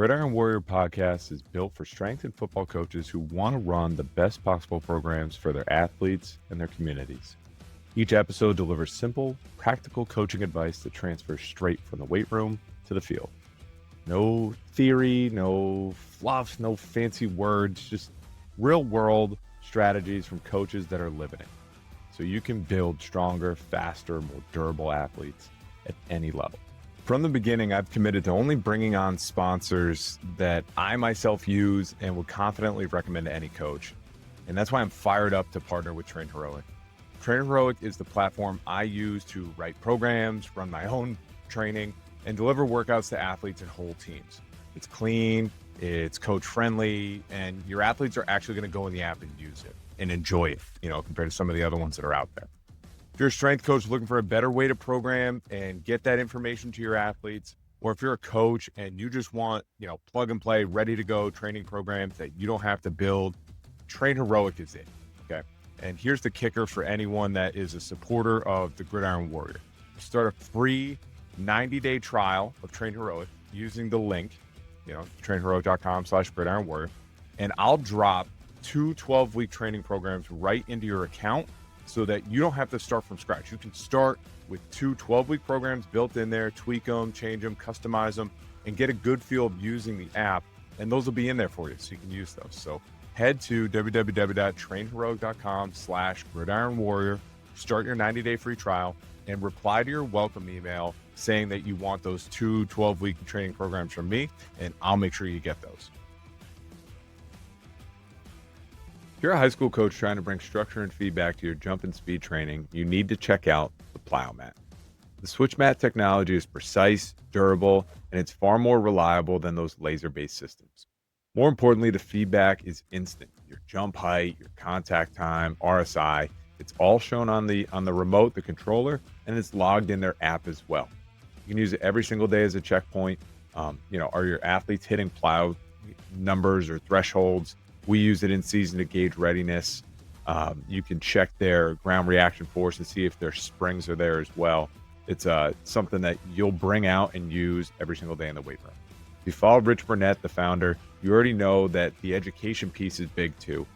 Gridiron Warrior podcast is built for strength and football coaches who want to run the best possible programs for their athletes and their communities. Each episode delivers simple, practical coaching advice that transfers straight from the weight room to the field. No theory, no fluff, no fancy words, just real world strategies from coaches that are living it. So you can build stronger, faster, more durable athletes at any level. From the beginning, I've committed to only bringing on sponsors that I myself use and would confidently recommend to any coach. And that's why I'm fired up to partner with Train Heroic. Train Heroic is the platform I use to write programs, run my own training, and deliver workouts to athletes and whole teams. It's clean, it's coach friendly, and your athletes are actually going to go in the app and use it and enjoy it, compared to some of the other ones that are out there. If you're a strength coach looking for a better way to program and get that information to your athletes, or if you're a coach and you just want, plug and play, ready to go training programs that you don't have to build, Train Heroic is it. Okay. And here's the kicker for anyone that is a supporter of the Gridiron Warrior. Start a free 90-day trial of Train Heroic using the link, trainheroic.com/Gridiron Warrior. And I'll drop 2 12-week training programs right into your account so that you don't have to start from scratch. You can start with 2 12-week programs built in there, tweak them, change them, customize them, and get a good feel of using the app. And those will be in there for you, so you can use those. So head to www.trainheroic.com/Gridiron Warrior, start your 90-day free trial, and reply to your welcome email saying that you want those 2 12-week training programs from me, and I'll make sure you get those. If you're a high school coach trying to bring structure and feedback to your jump and speed training, you need to check out the Plow Mat. The switch mat technology is precise, durable, and it's far more reliable than those laser-based systems. More importantly, the feedback is instant. Your jump height, your contact time, RSI, it's all shown on the remote, the controller, and it's logged in their app as well. You can use it every single day as a checkpoint. Are your athletes hitting plow numbers or thresholds? We use it in season to gauge readiness. You can check their ground reaction force and see if their springs are there as well. It's something that you'll bring out and use every single day in the weight room. If you follow Rich Burnett, the founder, you already know that the education piece is big too.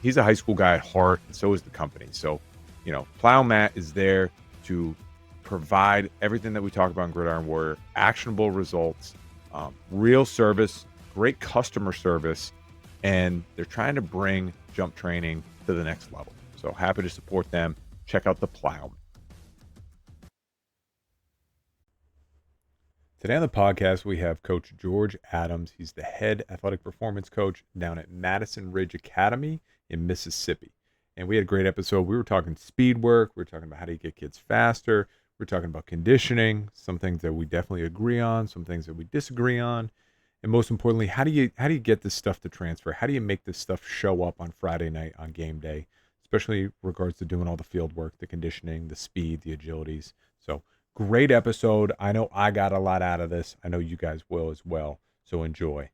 He's a high school guy at heart, and so is the company. So, Plow Mat is there to provide everything that we talk about in Gridiron Warrior, actionable results, real service, great customer service, and they're trying to bring jump training to the next level. So happy to support them. Check out the Plow. Today on the podcast, we have Coach George Adams. He's the head athletic performance coach down at Madison-Ridgeland Academy in Mississippi. And we had a great episode. We were talking speed work. We were talking about how do you get kids faster. We were talking about conditioning, some things that we definitely agree on, some things that we disagree on. And most importantly, how do you get this stuff to transfer? How do you make this stuff show up on Friday night on game day, especially in regards to doing all the field work, the conditioning, the speed, the agilities. So great episode. I know I got a lot out of this. I know you guys will as well. So enjoy.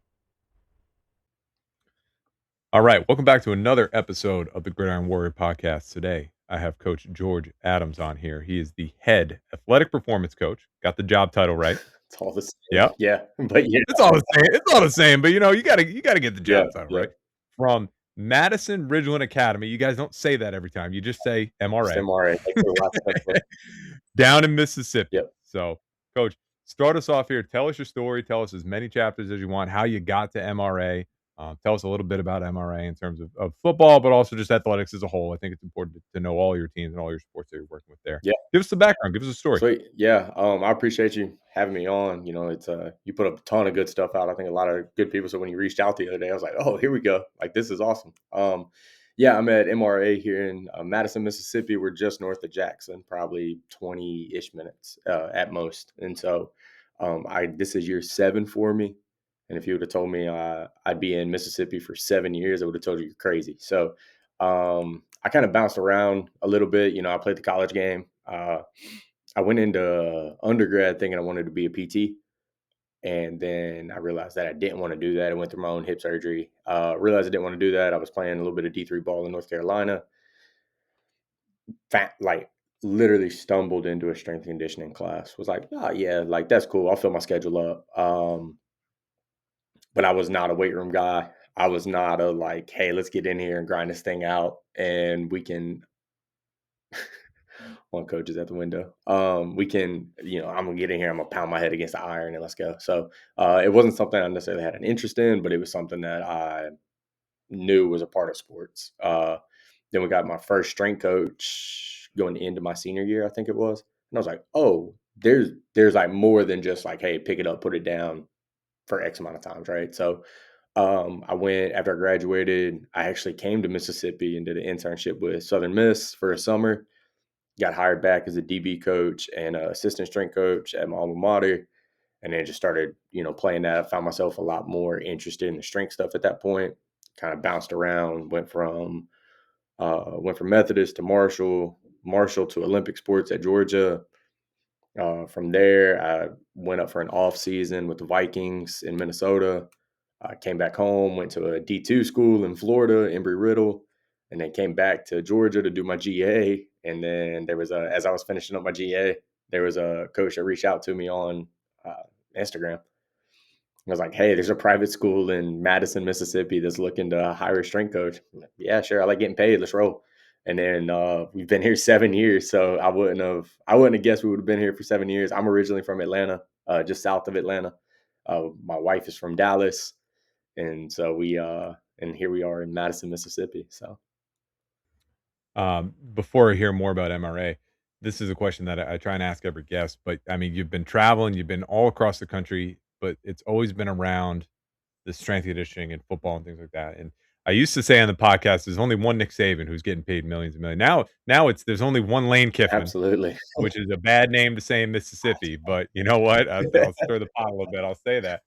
All right. Welcome back to another episode of the Gridiron Warrior podcast. Today, I have Coach George Adams on here. He is the head athletic performance coach. Got the job title right. It's all the same. Yeah. Yeah. But yeah. It's all the same. It's all the same. But you gotta get the job title Yeah. right. From Madison-Ridgeland Academy. You guys don't say that every time. You just say MRA. Just MRA. Down in Mississippi. Yep. So, Coach, start us off here. Tell us your story. Tell us as many chapters as you want, how you got to MRA. Tell us a little bit about MRA in terms of football, but also just athletics as a whole. I think it's important to know all your teams and all your sports that you're working with there. Yeah. Give us the background. Give us a story. Sweet. Yeah. I appreciate you having me on. It's you put a ton of good stuff out. I think a lot of good people. So when you reached out the other day, I was like, oh, here we go. Like, this is awesome. Yeah, I'm at MRA here in Madison, Mississippi. We're just north of Jackson, probably 20-ish minutes at most. And so this is year 7 for me. And if you would have told me I'd be in Mississippi for 7 years, I would have told you you're crazy. So I kind of bounced around a little bit. I played the college game. I went into undergrad thinking I wanted to be a PT. And then I realized that I didn't want to do that. I went through my own hip surgery. Realized I didn't want to do that. I was playing a little bit of D3 ball in North Carolina. Literally stumbled into a strength and conditioning class. Was like, oh, yeah, like, that's cool. I'll fill my schedule up. but I was not a weight room guy. I was not a like, hey, let's get in here and grind this thing out, and we can. One coach is at the window. We can, I'm gonna get in here. I'm gonna pound my head against the iron and let's go. So it wasn't something I necessarily had an interest in, but it was something that I knew was a part of sports. Then we got my first strength coach going into my senior year, I think it was, and I was like, oh, there's like more than just like, hey, pick it up, put it down for X amount of times, right? So I went after I graduated. I actually came to Mississippi and did an internship with Southern Miss for a summer. Got hired back as a DB coach and assistant strength coach at my alma mater, and then just started, playing that. I found myself a lot more interested in the strength stuff at that point. Kind of bounced around, went from Methodist to Marshall to Olympic Sports at Georgia. From there, I went up for an off season with the Vikings in Minnesota. I came back home, went to a D2 school in Florida, Embry-Riddle, and then came back to Georgia to do my GA. And then as I was finishing up my GA, there was a coach that reached out to me on Instagram. I was like, hey, there's a private school in Madison, Mississippi that's looking to hire a strength coach. Like, yeah, sure. I like getting paid. Let's roll. And then we've been here 7 years. So I wouldn't have guessed we would have been here for 7 years. I'm originally from Atlanta, just south of Atlanta. My wife is from Dallas. And so and here we are in Madison, Mississippi. So, Before I hear more about MRA, this is a question that I try and ask every guest. But I mean, you've been traveling, you've been all across the country, but it's always been around the strength and conditioning and football and things like that. And I used to say on the podcast, there's only one Nick Saban who's getting paid millions and millions. Now there's only one Lane Kiffin, absolutely. which is a bad name to say in Mississippi. But you know what? I'll stir the pot a little bit. I'll say that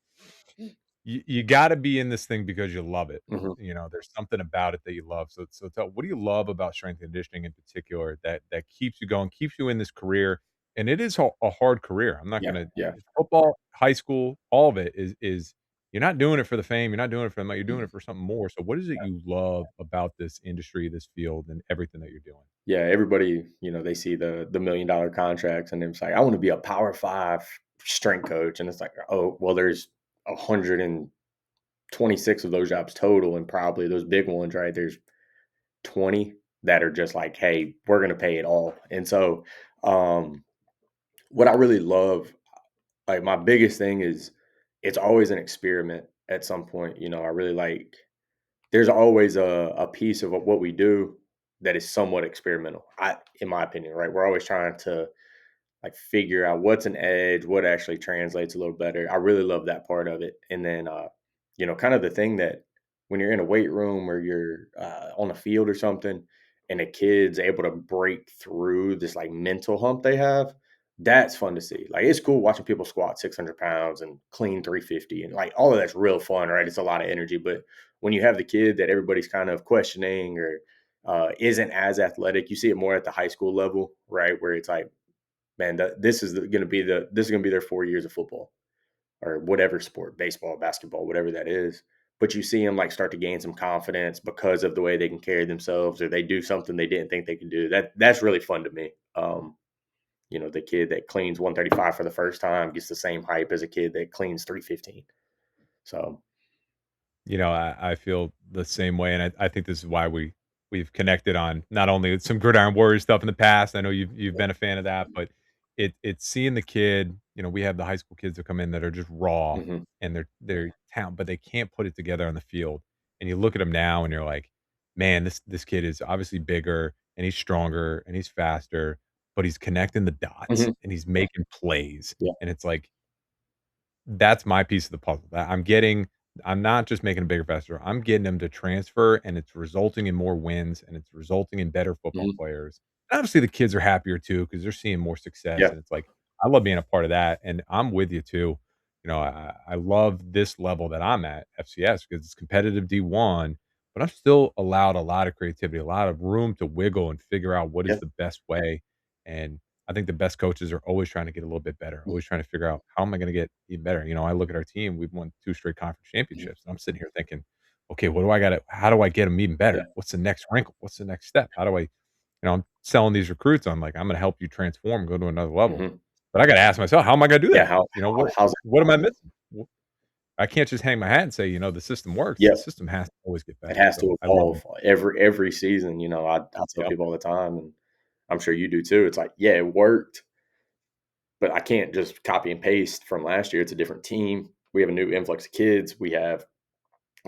you got to be in this thing because you love it. Mhm. There's something about it that you love. So tell, what do you love about strength and conditioning in particular that keeps you going, keeps you in this career? And it is a hard career. I'm not Yeah. gonna Yeah. football, high school, all of it is you're not doing it for the fame. You're not doing it for the money. You're doing it for something more. So what is it you love about this industry, this field, and everything that you're doing? Yeah, everybody, they see the $1 million contracts and it's like, I want to be a Power Five strength coach, and it's like, oh, well, there's 126 of those jobs total, and probably those big ones, right? There's 20 that are just like, hey, we're gonna pay it all. And so, um, what I really love, like my biggest thing is, it's always an experiment at some point. I really like. There's always a piece of what we do that is somewhat experimental. In my opinion, right? We're always trying to like figure out what's an edge, what actually translates a little better. I really love that part of it. And then, kind of the thing that when you're in a weight room or you're on a field or something, and a kid's able to break through this like mental hump they have, that's fun to see. Like it's cool watching people squat 600 pounds and clean 350, and like all of that's real fun, right? It's a lot of energy. But when you have the kid that everybody's kind of questioning or isn't as athletic, you see it more at the high school level, right? Where it's like, man, this is going to be their 4 years of football or whatever sport, baseball, basketball, whatever that is. But you see them like start to gain some confidence because of the way they can carry themselves, or they do something they didn't think they could do. That's really fun to me. The kid that cleans 135 for the first time gets the same hype as a kid that cleans 315. So I feel the same way, and I think this is why we've connected on not only some Gridiron Warriors stuff in the past. I know you've been a fan of that, but it's seeing the kid. We have the high school kids that come in that are just raw mhm. and they're talent, but they can't put it together on the field. And you look at them now, and you're like, man, this kid is obviously bigger and he's stronger and he's faster, but he's connecting the dots Mhm. and he's making plays, Yeah. and it's like that's my piece of the puzzle. That I'm not just making them bigger, faster. I'm getting them to transfer, and it's resulting in more wins, and it's resulting in better football Mhm. players. And obviously, the kids are happier too because they're seeing more success, Yeah. and it's like I love being a part of that. And I'm with you too. I love this level that I'm at FCS because it's competitive D1, but I'm still allowed a lot of creativity, a lot of room to wiggle and figure out what is Yeah. the best way. And I think the best coaches are always trying to get a little bit better, Mhm. always trying to figure out how am I going to get even better. I look at our team; we've won 2 straight conference Mhm. championships, and I'm sitting here thinking, okay, what do I got to? How do I get them even Yeah. better? What's the next wrinkle? What's the next step? How do I? I'm selling these recruits. I'm like, I'm going to help you transform, go to another level. Mhm. But I got to ask myself, how am I going to do Yeah. that? How's What that what am I going? missing? I can't just hang my hat and say, the system works. The Yep. system has to always get It better. has So to I love evolve it. every season, I tell Yep. people all the time, and I'm sure you do too. It's like, yeah, it worked, but I can't just copy and paste from last year. It's a different team. We have a new influx of kids. We have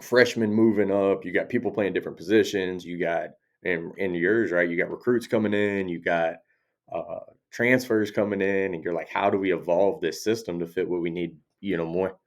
freshmen moving up. You got people playing different positions. You got in yours, right? You got recruits coming in. You got uh, transfers coming in, and you're like, how do we evolve this system to fit what we need? More.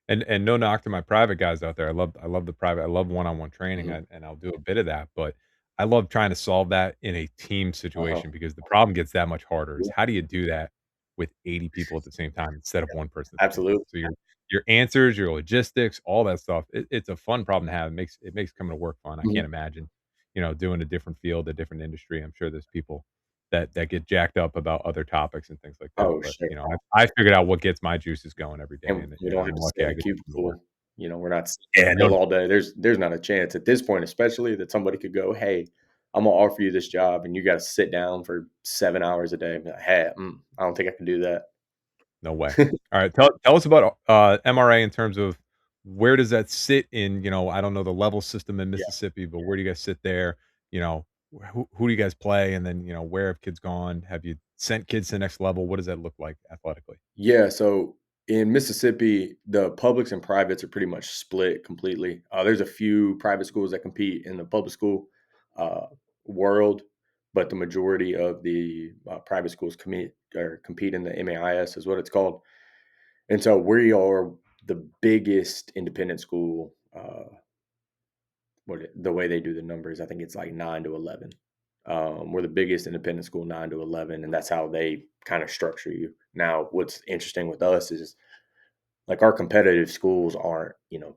And no knock to my private guys out there. I love the private. I love one-on-one training, Hmm. and I'll do a bit of that, but I love trying to solve that in a team Uh huh. situation because the problem gets that much harder is Yeah, how do you do that with 80 people at the same time instead of one person at the same time? absolutely. So your answers, your logistics, all that stuff, it's a fun problem to have. It makes coming to work fun. I Mhm. can't imagine, doing a different field, a different industry. I'm sure there's people that get jacked up about other topics and things like that, Oh, but, sure. I figured out what gets my juices going every day, And we and don't have I'm to lucky sit in I a get to come to work. cubicle. We're not sitting Yeah, no. still all day. There's not a chance at this point, especially that somebody could go, "Hey, I'm gonna offer you this job," and you got to sit down for 7 hours a day. And be like, hey, I don't think I can do that. No way. Alright, tell us about, MRA in terms of where does that sit in, I don't know the level system in Yeah. Mississippi, but where do you guys sit there? You know, who do you guys play? And then, where have kids gone? Have you sent kids to the next level? What does that look like athletically? Yeah, so in Mississippi, the publics and privates are pretty much split completely. There's a few private schools that compete in the public school uh, world, but the majority of the private schools compete in the MAIS, is what it's called. And so we are the biggest independent school. The way they do the numbers, I think it's like 9 to 11. We're the biggest independent school, 9 to 11, and that's how they kind of structure you. Now, what's interesting with us is like our competitive schools aren't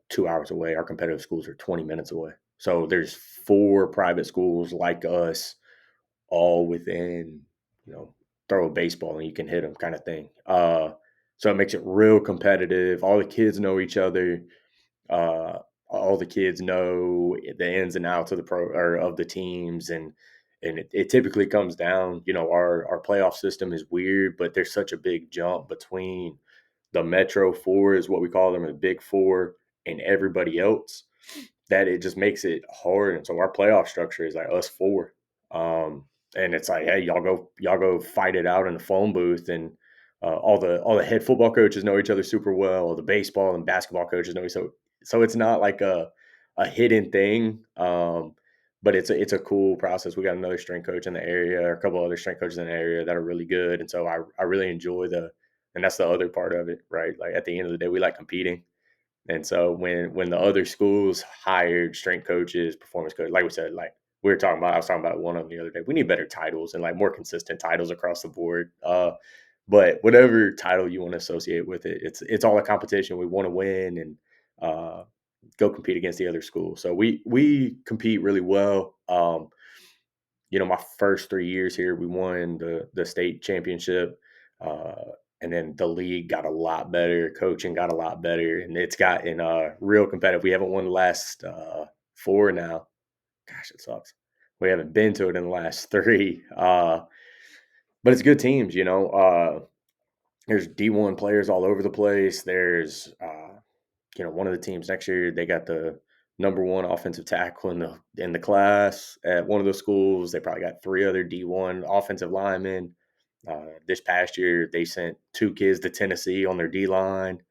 2 hours away. Our competitive schools are 20 minutes away. So there's four private schools like us, all within throw a baseball and you can hit them kind of thing. So it makes it real competitive. All the kids know each other. Uh, all the kids know the ins and outs of the pro or of the teams, and it typically comes down. Our playoff system is weird, but there's such a big jump between the Metro Four, is what we call them, the Big Four, and everybody else, that it just makes it hard. And so our playoff structure is like us four. Um, and it's like, hey, y'all go fight it out in the phone booth, and all the head football coaches know each other super well. All the baseball and basketball coaches know each other. So it's not like a hidden thing. But it's a cool process. We got another strength coach in the area, or a couple other strength coaches in the area that are really good. And so I really enjoy and that's the other part of it, right? Like at the end of the day, we like competing. And so when the other schools hired strength coaches, performance coaches, like we said, like I was talking about one of them the other day. We need better titles and like more consistent titles across the board. But whatever title you want to associate with it, it's all a competition. We want to win and uh, go compete against the other school. So we compete really well. My first 3 years here, we won the state championship. And then the league got a lot better, coaching got a lot better, and it's gotten real competitive. We haven't won the last four now. Gosh, it sucks. We haven't been to it in the last three. But it's good teams. There's D1 players all over the place. There's one of the teams next year, they got the number one offensive tackle in the class at one of the schools. They probably got three other D1 offensive linemen. This past year, they sent two kids to Tennessee on their D line.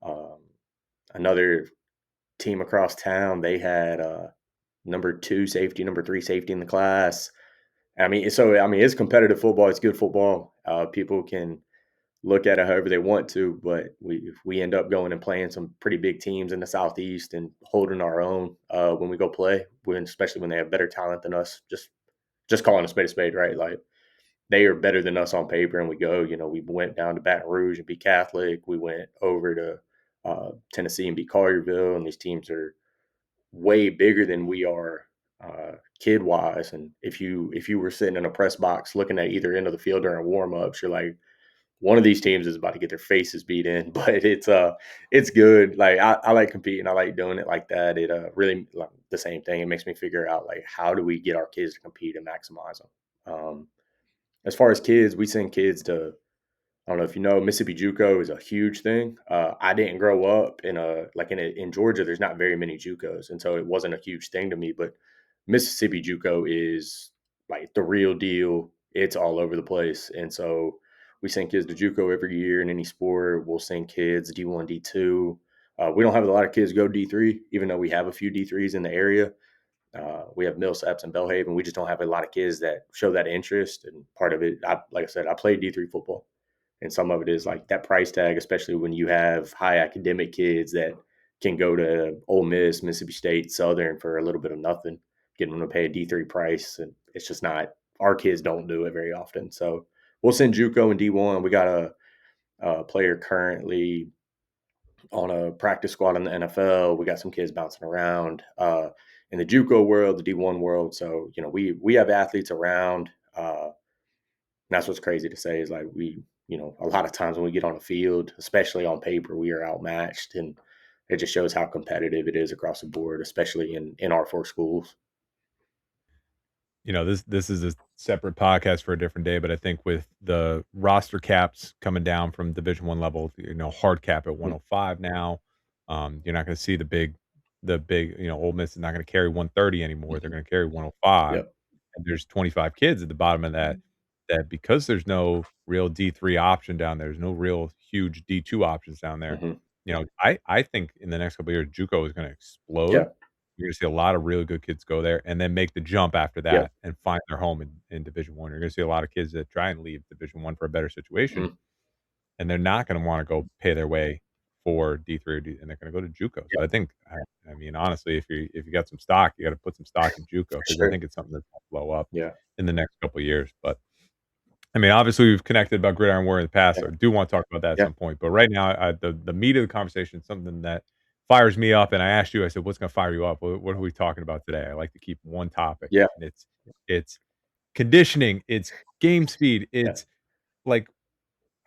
Um, Another team across town, they had number two safety, number three safety in the class. I mean, it's competitive football. It's good football. People can look at it however they want to, but we end up going and playing some pretty big teams in the Southeast and holding our own when we go play, especially when they have better talent than us. Just calling a spade, right? Like they are better than us on paper, and we go. We went down to Baton Rouge and beat Catholic. We went over to Tennessee and beat Collierville, and these teams are way bigger than we are kid wise. And if you were sitting in a press box looking at either end of the field during warm ups, you're like, one of these teams is about to get their faces beat in, but it's good. Like I like competing. I like doing it like that. It really like, the same thing. It makes me figure out like how do we get our kids to compete and maximize them. As far as kids, we send kids to I don't know if you know, Mississippi JUCO is a huge thing. I didn't grow up in Georgia. There's not very many JUCOs, and so it wasn't a huge thing to me. But Mississippi JUCO is like the real deal. It's all over the place, and so we send kids to JUCO every year in any sport. We'll send kids D1, D2. We don't have a lot of kids go D3, even though we have a few D3s in the area. We have Millsaps and Belhaven. We just don't have a lot of kids that show that interest. And part of it, like I said, I played D3 football. And some of it is like that price tag, especially when you have high academic kids that can go to Ole Miss, Mississippi State, Southern for a little bit of nothing, getting them to pay a D3 price. And it's just not, our kids don't do it very often. So we'll send JUCO and D1. We got a player currently on a practice squad in the NFL. We got some kids bouncing around in the JUCO world, the D1 world. So, we have athletes around. That's what's crazy to say is like a lot of times when we get on the field, especially on paper, we are outmatched, and it just shows how competitive it is across the board, especially in our four schools. This is a separate podcast for a different day, but I think with the roster caps coming down from Division 1 level, hard cap at Mm, 105 now, you're not going to see the big, Ole Miss is not going to carry 130 anymore. They're mhm. going to carry 105, Yep. and there's 25 kids at the bottom of that because there's no real D3 option down there, there's no real huge D2 options down there. Hmm. I think in the next couple of years, JUCO is going to Yeah. explode. You're gonna see a lot of really good kids go there and then make the jump after Yep. that and find their home in Division 1. You're gonna see a lot of kids that try and leave Division 1 for a better situation, Hmm. and they're not gonna wanna go pay their way for D3 and they're gonna go to JUCO. So Yep. I mean, honestly, if you got some stock, you gotta put some stock in JUCO For because I sure. think it's something that's gonna blow up Yeah. in the next couple of years. But I mean, obviously, we've connected about Gridiron War in the past, Yeah. so I do wanna talk about that at Yeah. some point, but right now, the meat of the conversation is something that fires me up, and I asked you, I said, "What's gonna fire you up? What are we talking about today?" I like to keep one topic, Yeah. and it's conditioning, it's game speed, Yeah. it's like,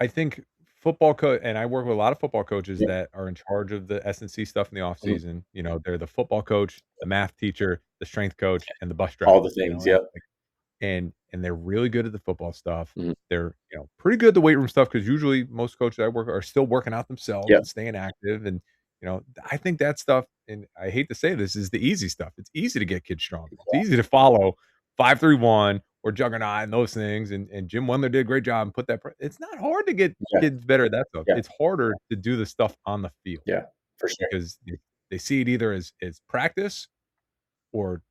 I think and I work with a lot of football coaches Yeah. that are in charge of the S&C stuff in the off Mhm. season. They're the football coach, the math teacher, the strength coach, and the bus All the driver, things. Yep. and they're really good at the football stuff. Mhm. They're, pretty good at the weight room stuff because usually most coaches I work with are still working out themselves Yep. and staying active. And, I think that stuff, and I hate to say this, is the easy stuff. It's easy to get kids stronger. It's easy to follow 5-3-1 or Juggernaut and those things. And Jim Wendler did a great job and put it's not hard to get Yeah. kids better at that stuff. Yeah. It's harder to do the stuff on the field Yeah. For sure. because they see it either as practice or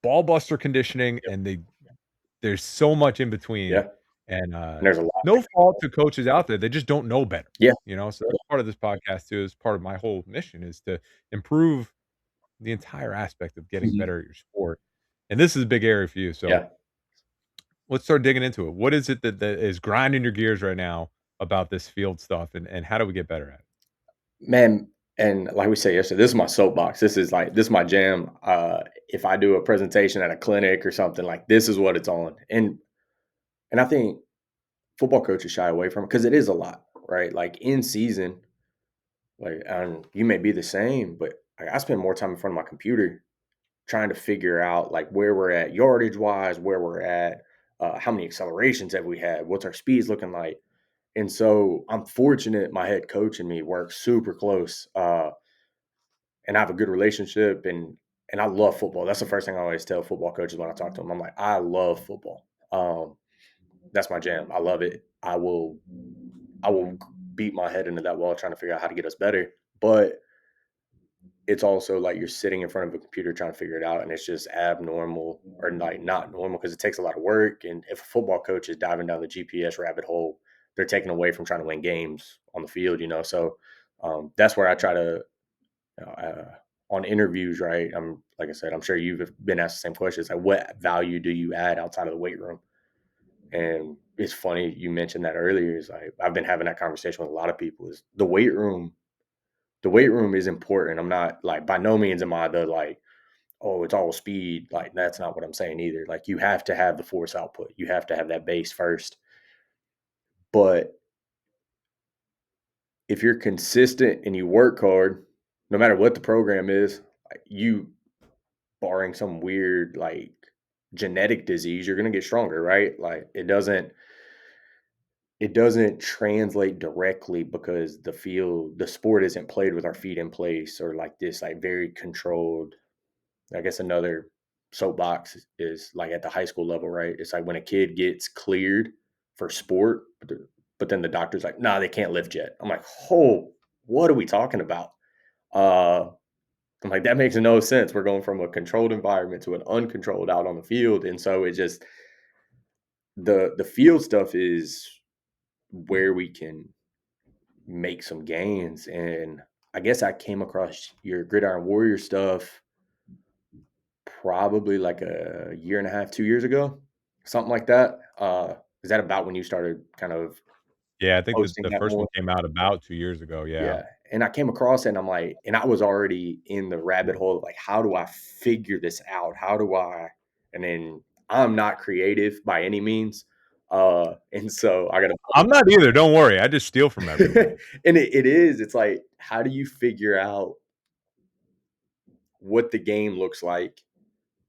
ball buster conditioning, Yep. and there's so much in between, Yeah. and, And there's a lot. no fault to coaches out there, they just don't know better, Yeah. so that's part of this podcast too, is part of my whole mission is to improve the entire aspect of getting Mhm. better at your sport, and this is a big area for you, so Yeah. let's start digging into it. What is it that is grinding your gears right now about this field stuff, and how do we get better at it? Man, and like we said yesterday, this is my soapbox. This is my jam. If I do a presentation at a clinic or something, like this is what it's on. And I think football coaches shy away from it because it is a lot, right? Like in season, like and you may be the same, but like, I spend more time in front of my computer trying to figure out like where we're at yardage wise, where we're at, how many accelerations have we had, what's our speeds looking like. And so I'm fortunate my head coach and me work super close. And I have a good relationship and I love football. That's the first thing I always tell football coaches when I talk to them. I'm like, I love football. That's my jam. I love it. I will beat my head into that wall trying to figure out how to get us better. But it's also like you're sitting in front of a computer trying to figure it out, and it's just abnormal or like not normal because it takes a lot of work. And if a football coach is diving down the GPS rabbit hole, they're taken away from trying to win games on the field. So that's where I try to on interviews, right? I'm like I said, I'm sure you've been asked the same questions. Like, what value do you add outside of the weight room? And it's funny you mentioned that earlier. Is like I've been having that conversation with a lot of people. Is the weight room? The weight room is important. I'm not like by no means am I the like, oh, it's all speed. Like that's not what I'm saying either. Like you have to have the force output. You have to have that base first. But if you're consistent and you work hard, no matter what the program is, like, you barring some weird like genetic disease, you're gonna get stronger, right? Like it doesn't it doesn't translate directly because the sport isn't played with our feet in place or like this, like very controlled. I guess another soapbox is like at the high school level, right? It's like when a kid gets cleared for sport, but then the doctor's like, nah, they can't lift yet. I'm like, oh, what are we talking about? Uh, I'm like, that makes no sense. We're going from a controlled environment to an uncontrolled out on the field. And so it just the field stuff is where we can make some gains. And I guess I came across your Gridiron Warrior stuff probably like a year and a half, 2 years ago, something like that. Is that about when you started kind of Yeah, I think posting the that first more? one came out about 2 years ago, yeah. Yeah. And I came across it and I'm like, and I was already in the rabbit hole of like, how do I figure this out? How do I, and then I'm not creative by any means. And so I got I'm not either, don't worry, I just steal from everyone. to, and it is, it's like, how do you figure out what the game looks like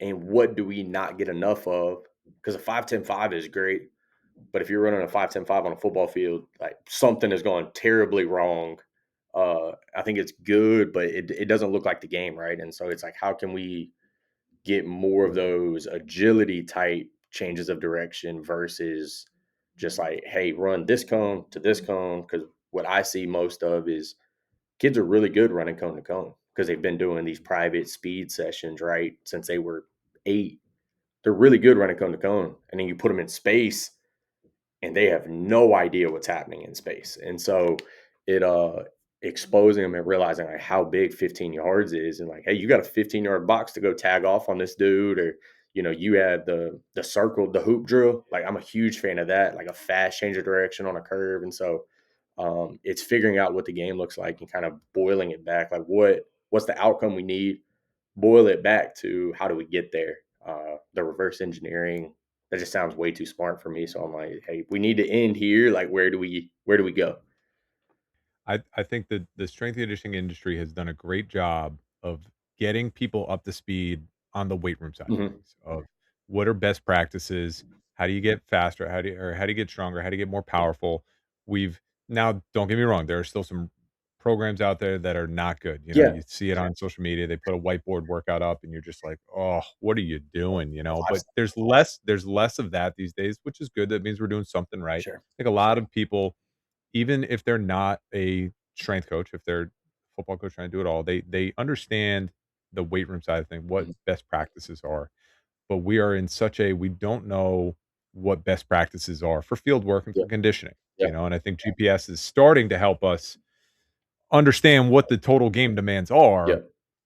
and what do we not get enough of? Because a 5-10-5 is great. But if you're running a 5-10-5 on a football field, like something is going terribly wrong. I think it's good, but it doesn't look like the game, right? And so it's like, how can we get more of those agility type changes of direction versus just like, hey, run this cone to this cone? Because what I see most of is kids are really good running cone to cone because they've been doing these private speed sessions, right? Since they were 8. They're really good running cone to cone. And then you put them in space and they have no idea what's happening in space. And so it exposing them and realizing like how big 15 yards is and like, hey, you got a 15-yard box to go tag off on this dude, or you had the circle, the hoop drill. Like I'm a huge fan of that, like a fast change of direction on a curve. And so it's figuring out what the game looks like and kind of boiling it back, like what's the outcome we need, boil it back to how do we get there. The reverse engineering, that just sounds way too smart for me. So I'm like, hey, we need to end here. Like, where do we go? I think that the strength and conditioning industry has done a great job of getting people up to speed on the weight room side of Hmm. things, of what are best practices, how do you get faster, how do you get stronger, how do you get more powerful. We've now don't get me wrong, there are still some programs out there that are not good. Yeah, You see it on social media, they put a whiteboard workout up and you're just like, "Oh, what are you doing?" I've- But there's less of that these days, which is good. That means we're doing something right. sure. I think a lot of people, even if they're not a strength coach, if they're a football coach trying to do it all, they understand the weight room side of things, what Mhm. best practices are. But we don't know what best practices are for field work and Yeah, for conditioning, yeah. and I think GPS is starting to help us understand what the total game demands are, Yeah.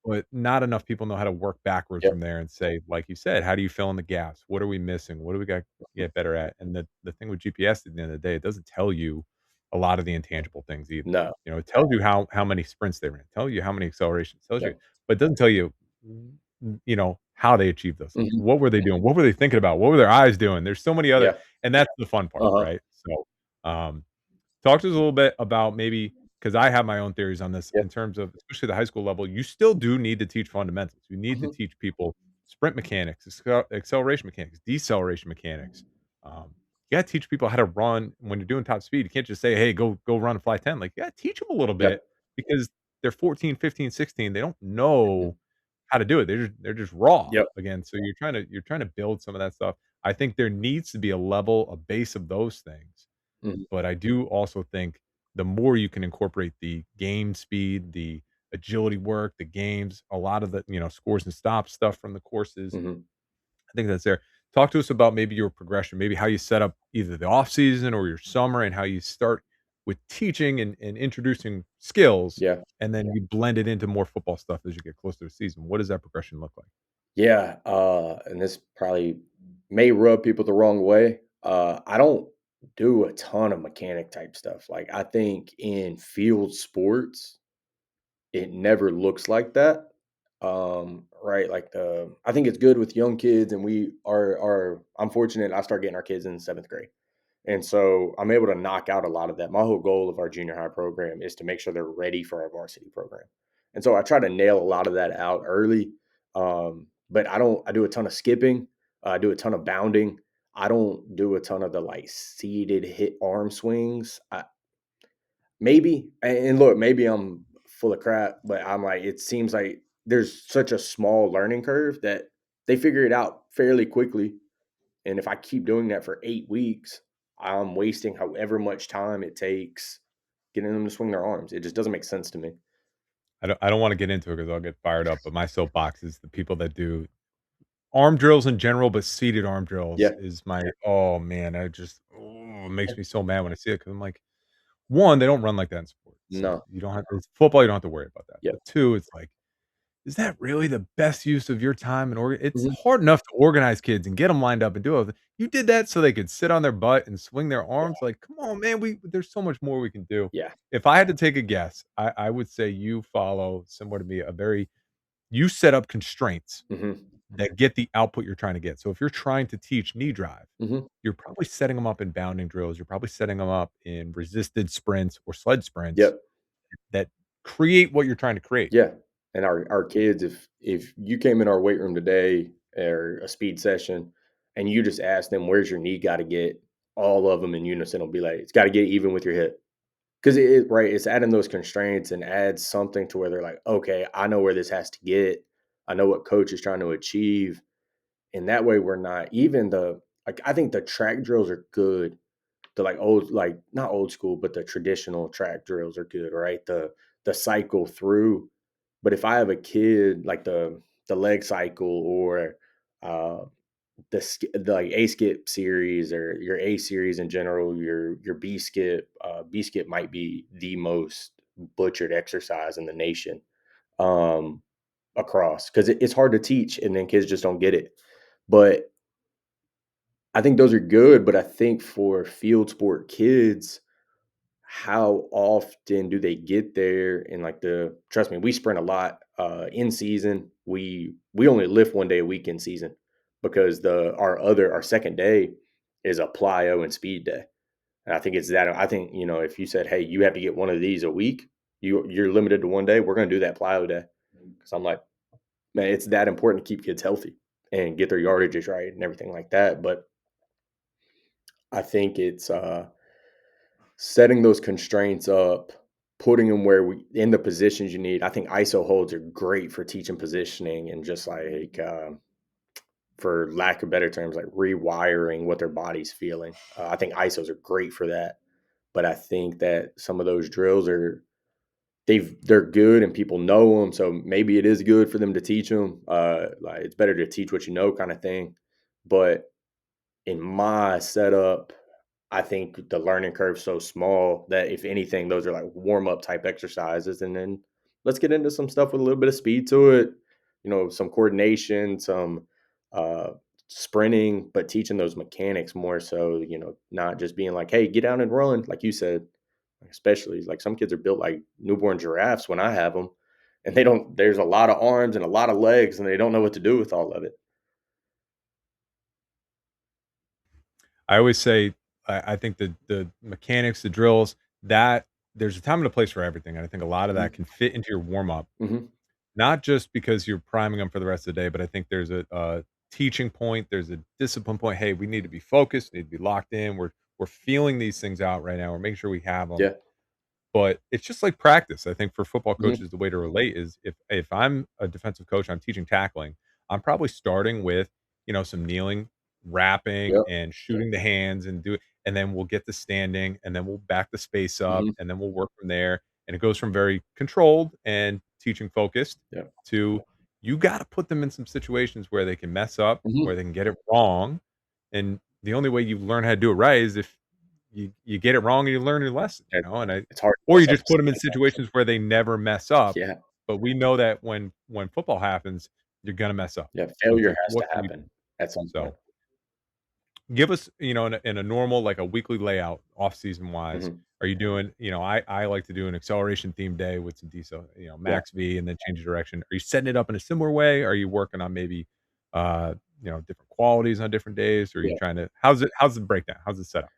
but not enough people know how to work backwards Yeah. from there and say, like you said, how do you fill in the gaps? What are we missing? What do we got to get better at? And the thing with GPS at the end of the day, it doesn't tell you a lot of the intangible things either. No. It tells you how many sprints they ran, it tells you how many accelerations, tells you, Yep. but it doesn't tell you, how they achieved those things. Hmm. What were they doing? What were they thinking about? What were their eyes doing? There's so many other, Yeah. and that's the fun part, Uh-huh. right? So, um, talk to us a little bit about maybe, because I have my own theories on this Yeah. in terms of especially the high school level. You still do need to teach fundamentals. You need to Hmm. teach people sprint mechanics, acceleration mechanics, deceleration mechanics. Um, you got to teach people how to run when you're doing top speed. You can't just say, "Hey, go run a fly 10." Like, you got to teach them a little Yeah. bit because they're 14, 15, 16. They don't Hmm. know how to do it. They're just raw Yep. again. So you're trying to build some of that stuff. I think there needs to be a base of those things, Hmm. but I do also think the more you can incorporate the game speed, the agility work, the games, a lot of the, scores and stops stuff from the courses, Hmm. I think that's there. Talk to us about maybe your progression, maybe how you set up either the off season or your summer and how you start with teaching and introducing skills, Yeah. and then you blend it into more football stuff as you get closer to the season. What does that progression look like? Yeah. And this probably may rub people the wrong way. I don't do a ton of mechanic type stuff. Like I think in field sports, it never looks like that. Right. Like I think it's good with young kids and I'm fortunate I start getting our kids in 7th grade. And so I'm able to knock out a lot of that. My whole goal of our junior high program is to make sure they're ready for our varsity program. And so I try to nail a lot of that out early. But I do a ton of skipping. I do a ton of bounding. I don't do a ton of the, like, seated hit arm swings. Maybe, and look, maybe I'm full of crap, but I'm like, it seems like there's such a small learning curve that they figure it out fairly quickly, and if I keep doing that for 8 weeks, I'm wasting however much time it takes getting them to swing their arms. It just doesn't make sense to me. I don't wanna get into it because 'cause I'll get fired up, but my soapbox is the people that do arm drills in general, but seated arm drills Yeah. is my oh, man, I just it makes me so mad when I see it because 'cause I'm like, 1, they don't run like that in sports, so No. you don't have it's football, you don't have to worry about that, Yeah. but 2, it's like, is that really the best use of your time and it's Mhm. hard enough to organize kids and get them lined up and do it. You did that so they could sit on their butt and swing their Yeah. arms, like, come on, man, there's so much more we can do. Yeah. If I had to take a guess, I would say you follow, similar to me, you set up constraints Mhm. that get the output you're trying to get. So if you're trying to teach knee drive, Mhm. you're probably setting them up in bounding drills, you're probably setting them up in resisted sprints or sled sprints Yep. that create what you're trying to create. Yeah. And our kids, if you came in our weight room today or a speed session and you just ask them, "Where's your knee gotta get?" All of them in unison will be like, "It's gotta get even with your hip." 'Cause right, it's adding those constraints and adds something to where they're like, "Okay, I know where this has to get. I know what coach is trying to achieve." And that way we're not even I think the track drills are good. The, like, old, like, not old school, but the traditional track drills are good, right? The cycle through. But if I have a kid, like the leg cycle or, uh, the, like, A skip series or your A series in general, your B skip might be the most butchered exercise in the nation, um, across because it's hard to teach and then kids just don't get it. But I think those are good, but I think for field sport kids, how often do they get there? And like trust me, we sprint a lot in season. We only lift 1 day a week in season because our second day is a plyo and speed day. And I think it's that. I think, if you said, "Hey, you have to get one of these a week," you're limited to 1 day. We're going to do that plyo day because I'm like, man, it's that important to keep kids healthy and get their yardages right and everything like that. But I think it's setting those constraints up, putting them where we in the positions you need. I think ISO holds are great for teaching positioning and just like, for lack of better terms, like rewiring what their body's feeling. I think ISOs are great for that. But I think that some of those drills they're good and people know them. So maybe it is good for them to teach them. Like it's better to teach what you know, kind of thing. But in my setup, I think the learning curve's so small that if anything, those are like warm up type exercises. And then let's get into some stuff with a little bit of speed to it, some coordination, some uh, sprinting, but teaching those mechanics more so, not just being like, hey, get out and run, like you said, especially like some kids are built like newborn giraffes when I have them. And there's a lot of arms and a lot of legs, and they don't know what to do with all of it. I always say I think the mechanics, the drills, that there's a time and a place for everything, and I think a lot of that Hmm. can fit into your warm up. Hmm. Not just because you're priming them for the rest of the day, but I think there's a teaching point, there's a discipline point. Hey, we need to be focused, need to be locked in. We're feeling these things out right now. We're making sure we have them. Yeah. But it's just like practice. I think for football Hmm. coaches, the way to relate is if I'm a defensive coach, I'm teaching tackling, I'm probably starting with, some kneeling, wrapping, Yep. and shooting the hands and do it. And then we'll get the standing, and then we'll back the space up, Hmm. and then we'll work from there. And it goes from very controlled and teaching focused Yeah. to you got to put them in some situations where they can mess up, where Hmm. they can get it wrong. And the only way you learn how to do it right is if you get it wrong and you learn your lesson, and I It's hard to or mess you up just a put them in second time. situations where they never mess up, Yeah, but we know that when football happens, you're gonna mess up. yeah, So it's failure like, has what to can we happen at some point. so, give us, in a normal, like, a weekly layout off-season wise, Mhm. are you doing I like to do an acceleration themed day with some diesel, Yeah. max V and then change of direction. Are you setting it up in a similar way? Are you working on maybe, different qualities on different days? Or are you Yeah. trying to how's the breakdown? How's it set up?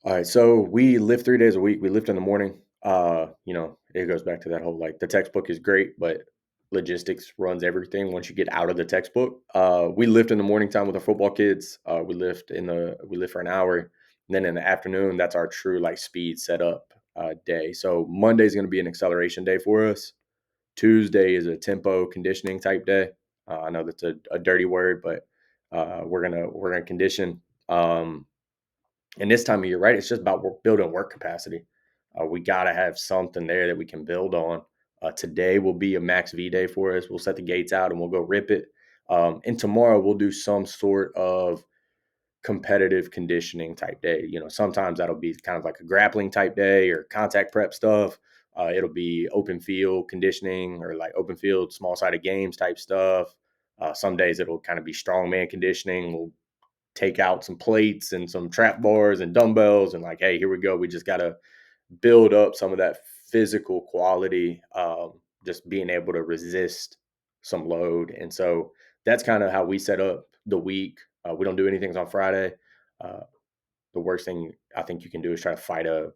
Alright, so we lift 3 days a week. We lift in the morning. It goes back to that whole, like, the textbook is great, but logistics runs everything once you get out of the textbook. We lift in the morning time with our football kids. We lift for an hour, and then in the afternoon, that's our true like speed setup day. So Monday is going to be an acceleration day for us. Tuesday is a tempo conditioning type day. I know that's a dirty word, but we're gonna condition. And this time of year, right? It's just about building work capacity. We got to have something there that we can build on. Today will be a max V day for us. We'll set the gates out and we'll go rip it. And tomorrow we'll do some sort of competitive conditioning type day. Sometimes that'll be kind of like a grappling type day or contact prep stuff. It'll be open field conditioning or like open field small sided games type stuff. Some days it'll kind of be strongman conditioning. We'll take out some plates and some trap bars and dumbbells and like, hey, here we go. We just got to build up some of that physical quality, just being able to resist some load. And so that's kind of how we set up the week. We don't do anything on Friday. Uh, the worst thing I think you can do is try to fight a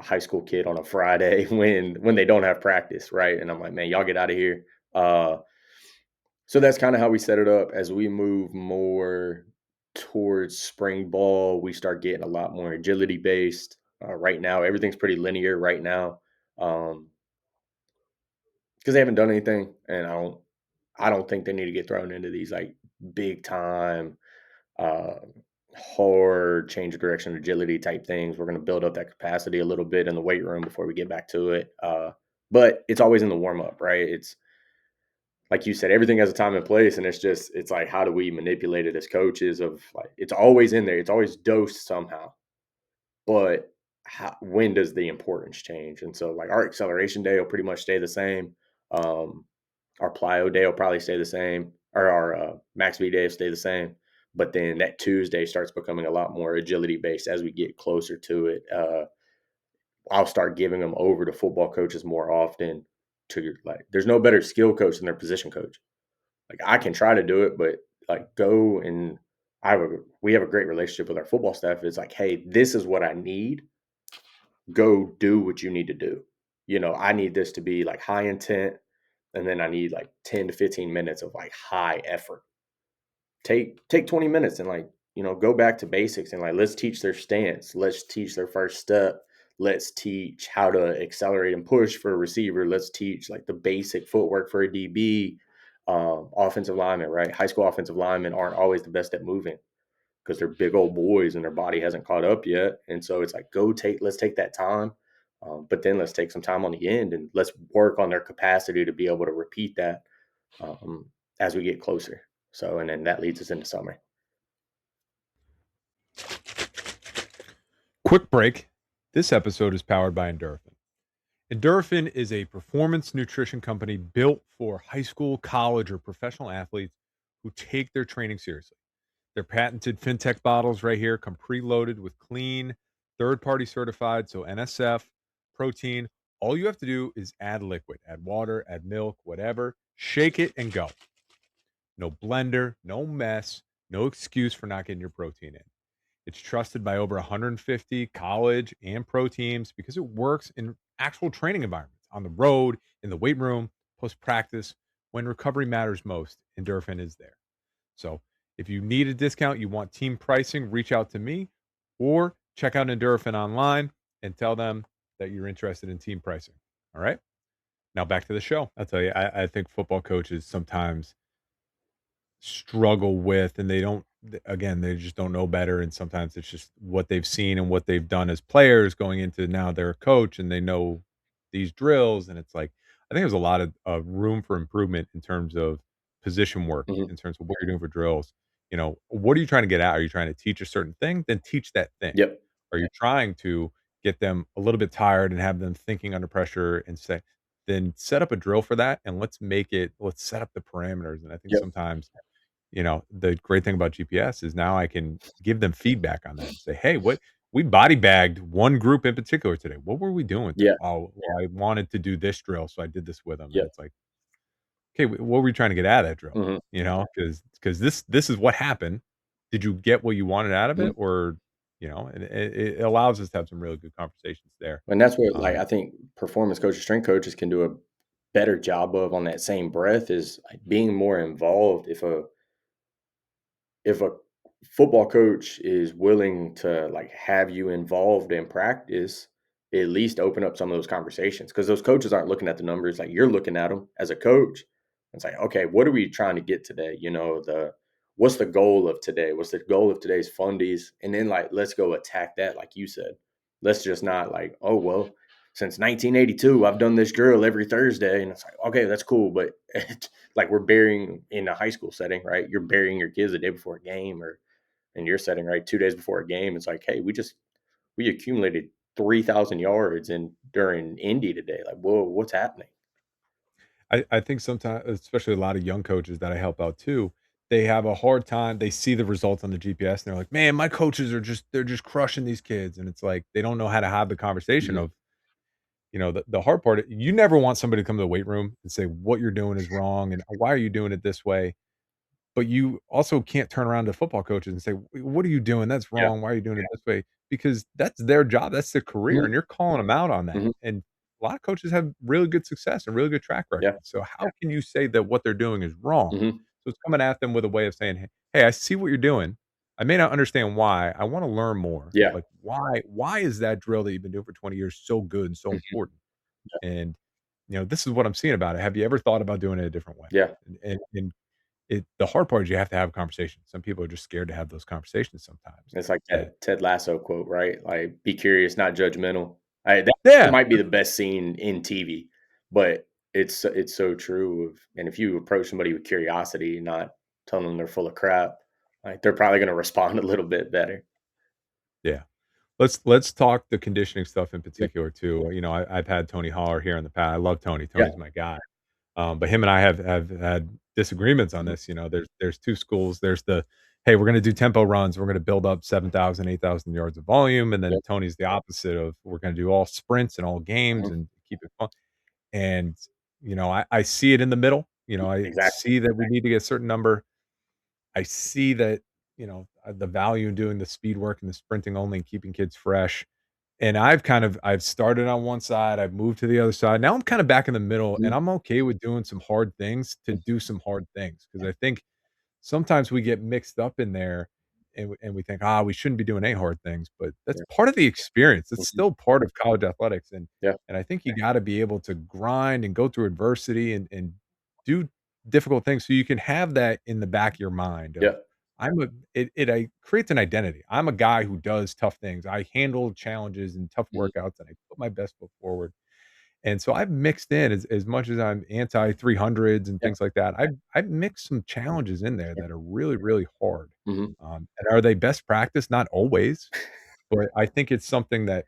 high school kid on a Friday when they don't have practice, right? And I'm like, man, y'all get out of here. So that's kind of how we set it up. As we move more towards spring ball, we start getting a lot more agility based. Right now, everything's pretty linear right now, because they haven't done anything, and I don't think they need to get thrown into these like big time, uh, hard change of direction agility type things. We're going to build up that capacity a little bit in the weight room before we get back to it. But it's always in the warm up, right? It's like you said, everything has a time and place, and it's like how do we manipulate it as coaches? Of like it's always in there, it's always dosed somehow, but when does the importance change? And so, like our acceleration day will pretty much stay the same. Um, our plyo day will probably stay the same, or our max V day will stay the same. But then that Tuesday starts becoming a lot more agility based as we get closer to it. I'll start giving them over to football coaches more often. To like, there's no better skill coach than their position coach. Like I can try to do it, but like go and we have a great relationship with our football staff. It's like, hey, this is what I need. Go do what you need to do. I need this to be like high intent, and then I need like 10 to 15 minutes of like high effort. Take 20 minutes and like, go back to basics and like let's teach their stance. Let's teach their first step. Let's teach how to accelerate and push for a receiver. Let's teach like the basic footwork for a DB. Offensive linemen, right? High school offensive linemen aren't always the best at moving because they're big old boys and their body hasn't caught up yet. And so it's like, let's take that time. But then let's take some time on the end and let's work on their capacity to be able to repeat that um, as we get closer. So, and then that leads us into summer. Quick break. This episode is powered by Endorphin. Endorphin is a performance nutrition company built for high school, college, or professional athletes who take their training seriously. Their patented fintech bottles right here come preloaded with clean, third-party certified, so NSF, protein. All you have to do is add liquid, add water, add milk, whatever, shake it and go. No blender, no mess, no excuse for not getting your protein in. It's trusted by over 150 college and pro teams because it works in actual training environments, on the road, in the weight room, post practice. When recovery matters most, Endorphin is there. So if you need a discount, you want team pricing, reach out to me or check out Endorphin online and tell them that you're interested in team pricing. All right. Now back to the show. I'll tell you, I think football coaches sometimes struggle with, and again, they just don't know better, and sometimes it's just what they've seen and what they've done as players going into now they're a coach and they know these drills, and it's like I think there's a lot of room for improvement in terms of position work, Mm-hmm. in terms of what you're doing for drills. What are you trying to get at? Are you trying to teach a certain thing? Then teach that thing. Yep. Are you trying to get them a little bit tired and have them thinking under pressure and say, then set up a drill for that, and let's set up the parameters. And I think Yep. sometimes the great thing about GPS is now I can give them feedback on that and say, "Hey, what we body bagged one group in particular today. What were we doing with them? Yeah. Oh, well, I wanted to do this drill, so I did this with them." And Yep. it's like, "Okay, what were you trying to get out of that drill?" Mm-hmm. Because this is what happened. Did you get what you wanted out of Mm-hmm. it, or and it allows us to have some really good conversations there. And that's what like Um, I think performance coaches, strength coaches can do a better job of on that same breath is like being more involved. If a football coach is willing to like have you involved in practice, at least open up some of those conversations because those coaches aren't looking at the numbers like you're looking at them as a coach. It's like, okay, what are we trying to get today? The what's the goal of today? What's the goal of today's fundies? And then like let's go attack that, like you said. Let's just not like, oh well, since 1982, I've done this drill every Thursday. And it's like, okay, that's cool. But like we're burying in a high school setting, right? You're burying your kids the day before a game or in your setting, right? 2 days before a game. It's like, hey, we accumulated 3,000 yards in during Indy today. Like, whoa, what's happening? I think sometimes, especially a lot of young coaches that I help out too, they have a hard time. They see the results on the GPS and they're like, "Man, my coaches are they're just crushing these kids." And it's like they don't know how to have the conversation Mhm. of, the hard part. You never want somebody to come to the weight room and say what you're doing is wrong and why are you doing it this way. But you also can't turn around to football coaches and say, What are you doing? That's Yeah. wrong. Why are you doing it this way?" Because that's their job. That's their career. Mhm. And you're calling them out on that. Mhm. And a lot of coaches have really good success and really good track records. Yeah. So how can you say that what they're doing is wrong? Mhm. So it's coming at them with a way of saying, Hey, I see what you're doing. I may not understand why. I want to learn more. Yeah. Like why is that drill that you've been doing for 20 years so good and so Mhm. important? And this is what I'm seeing about it. Have you ever thought about doing it a different way? Yeah. And the hard part is you have to have a conversation. Some people are just scared to have those conversations sometimes. It's like That that Ted Lasso quote, right? Like, be curious, not judgmental. That Yeah, might be the best scene in TV, but it's so true. And if you approach somebody with curiosity, not telling them they're full of crap, like they're probably going to respond a little bit better. yeah. Let's talk the conditioning stuff in Yeah. particular too. I've had Tony Holler here in the past. I love Tony. Yeah. Tony's my guy. But him and I have had disagreements on Mhm. this. There's 2 schools. There's the, "Hey, we're gonna do tempo runs. We're gonna build up 7,000, 8,000 yards of volume." And Yeah. then Tony's the opposite of, "We're gonna do all sprints and all games Mhm. and keep it fun." And, I see it in the middle. I Exactly. see that we need to get a certain number. I see that, the value in doing the speed work and the sprinting only and keeping kids fresh. And I've started on one side, I've moved to the other side. Now I'm kind of back in the middle and Mhm. I'm okay with doing some hard things to do some hard things because I think sometimes we get mixed up in there and we think, we shouldn't be doing any hard things, but that's Yeah. part of the experience. It's Mhm. still part of college athletics. And Yeah. and I think you gotta be able to grind and go through adversity and do difficult things so you can have that in the back of your mind of Yeah. it creates an identity. I'm a guy who does tough things. I handle challenges and tough Mhm. workouts and I put my best foot forward. And so I've mixed in as much as I'm anti 300s and Yeah. things like that. I've mixed some challenges in there that are really, really hard. Mhm. And are they best practice? Not always, but I think it's something that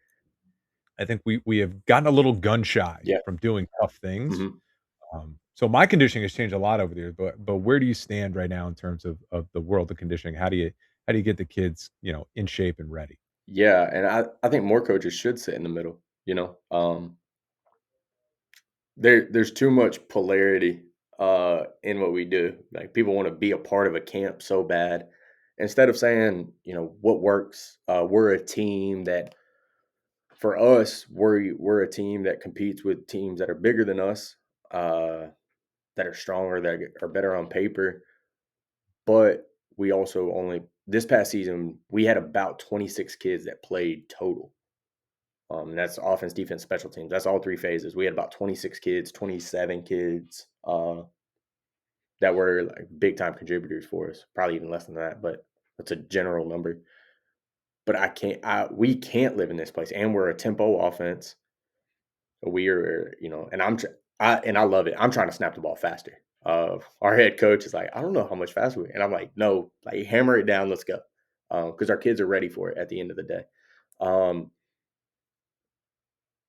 I think we have gotten a little gun shy Yeah. from doing tough things. Mhm. So my conditioning has changed a lot over the years, but where do you stand right now in terms of the world of conditioning? How do you get the kids, in shape and ready? Yeah, and I think more coaches should sit in the middle, you know? There's too much polarity, in what we do. Like, people wanna be a part of a camp so bad. Instead of saying, "What works?" We're a team that for us, we're a team that competes with teams that are bigger than us, uh, that are stronger, that are better on paper, but we also only this past season, we had about 26 kids that played total. That's offense, defense, special teams. That's all 3 phases. We had about 26 kids, 27 kids, that were, like, big time contributors for us, probably even less than that, but that's a general number. But we can't live in this place, and we're a tempo offense. We are, and I love it. I'm trying to snap the ball faster. Our head coach is like, "I don't know how much faster we," and I'm like, "No, like, hammer it down, let's go." Because our kids are ready for it at the end of the day. Um,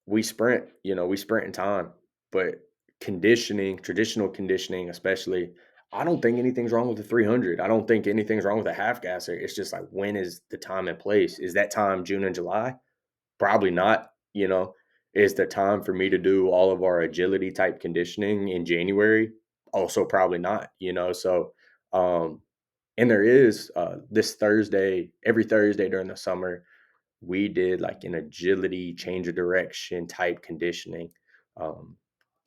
we sprint in time, but traditional conditioning, especially, I don't think anything's wrong with the 300. I don't think anything's wrong with a half gasser. It's just like, when is the time and place? Is that time June and July? Probably not. Is the time for me to do all of our agility type conditioning in January? Also, probably not. So, um, and there is this Thursday, every Thursday during the summer, we did like an agility change of direction type conditioning. Um,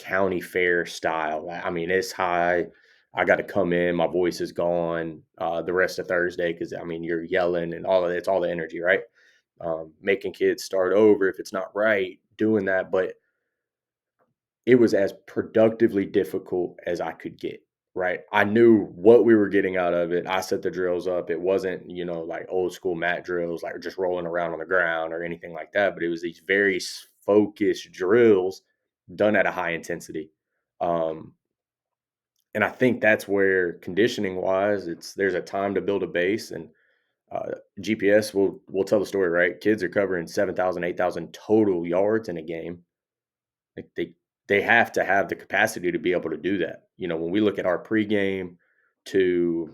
county fair style. I mean, it's high. I got to come in. My voice is gone the rest of Thursday because I mean you're yelling and all of it. It's all the energy, right? Making kids start over if it's not right, doing that. But it was as productively difficult as I could get, right? I knew what we were getting out of it. I set the drills up. It wasn't, like old school mat drills, like just rolling around on the ground or anything like that, but it was these very focused drills done at a high intensity. Um, and I think that's where conditioning wise, there's a time to build a base and GPS will tell the story, right? Kids are covering 7,000, 8,000 total yards in a game. Like they have to have the capacity to be able to do that. When we look at our pregame to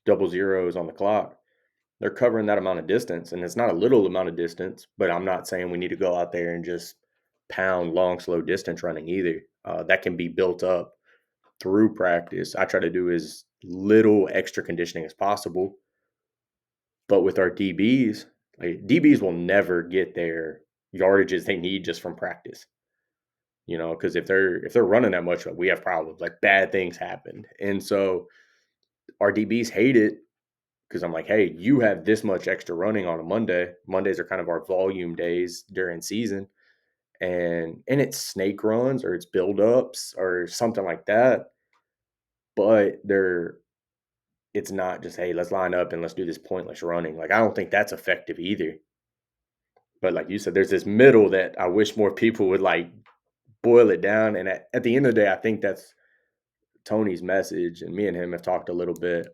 double zeros on the clock, they're covering that amount of distance, and it's not a little amount of distance. But I'm not saying we need to go out there and just pound long, slow distance running either. That can be built up through practice. I try to do as little extra conditioning as possible. But with our DBs, like DBs will never get their yardages they need just from practice. Because if they're running that much, we have problems. Like bad things happen, and so our DBs hate it because I'm like, hey, you have this much extra running on a Monday. Mondays are kind of our volume days during season, and it's snake runs or it's buildups or something like that. But it's not just hey, let's line up and let's do this pointless running. Like I don't think that's effective either. But like you said, there's this middle that I wish more people would like boil it down. And at the end of the day, I think that's Tony's message, and me and him have talked a little bit.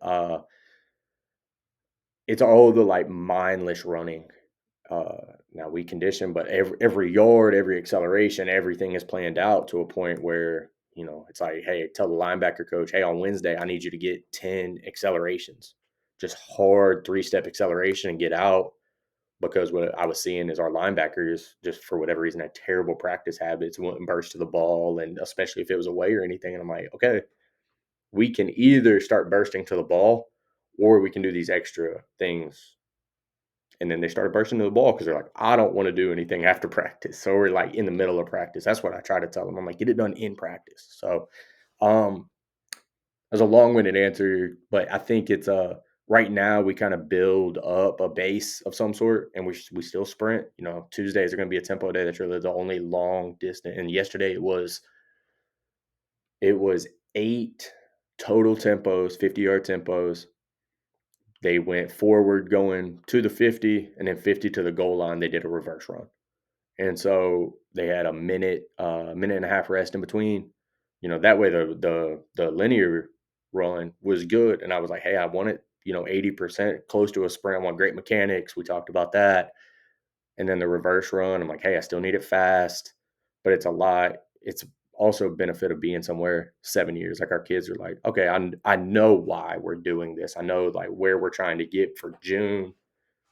It's all the like mindless running. Now we condition, but every yard, every acceleration, everything is planned out to a point where it's like, hey, tell the linebacker coach, hey, on Wednesday, I need you to get 10 accelerations, just hard 3-step acceleration and get out. Because what I was seeing is our linebackers, just for whatever reason, had terrible practice habits, wouldn't burst to the ball, and especially if it was away or anything. And I'm like, okay, we can either start bursting to the ball or we can do these extra things. And then they started bursting to the ball because they're like, I don't want to do anything after practice. So we're like in the middle of practice. That's what I try to tell them. I'm like, get it done in practice. So um there's a long-winded answer, but I think it's right now we kind of build up a base of some sort and we still sprint. Tuesdays are gonna be a tempo day. That's really the only long distance. And yesterday it was 8 total tempos, 50-yard tempos. They went forward going to the 50 and then 50 to the goal line. They did a reverse run. And so they had a minute and a half rest in between. That way the linear run was good. And I was like, hey, I want it, 80% close to a sprint. I want great mechanics. We talked about that. And then the reverse run, I'm like, hey, I still need it fast, but it's a lot. It's also a benefit of being somewhere 7 years. Like our kids are like, okay, I know why we're doing this. I know like where we're trying to get for June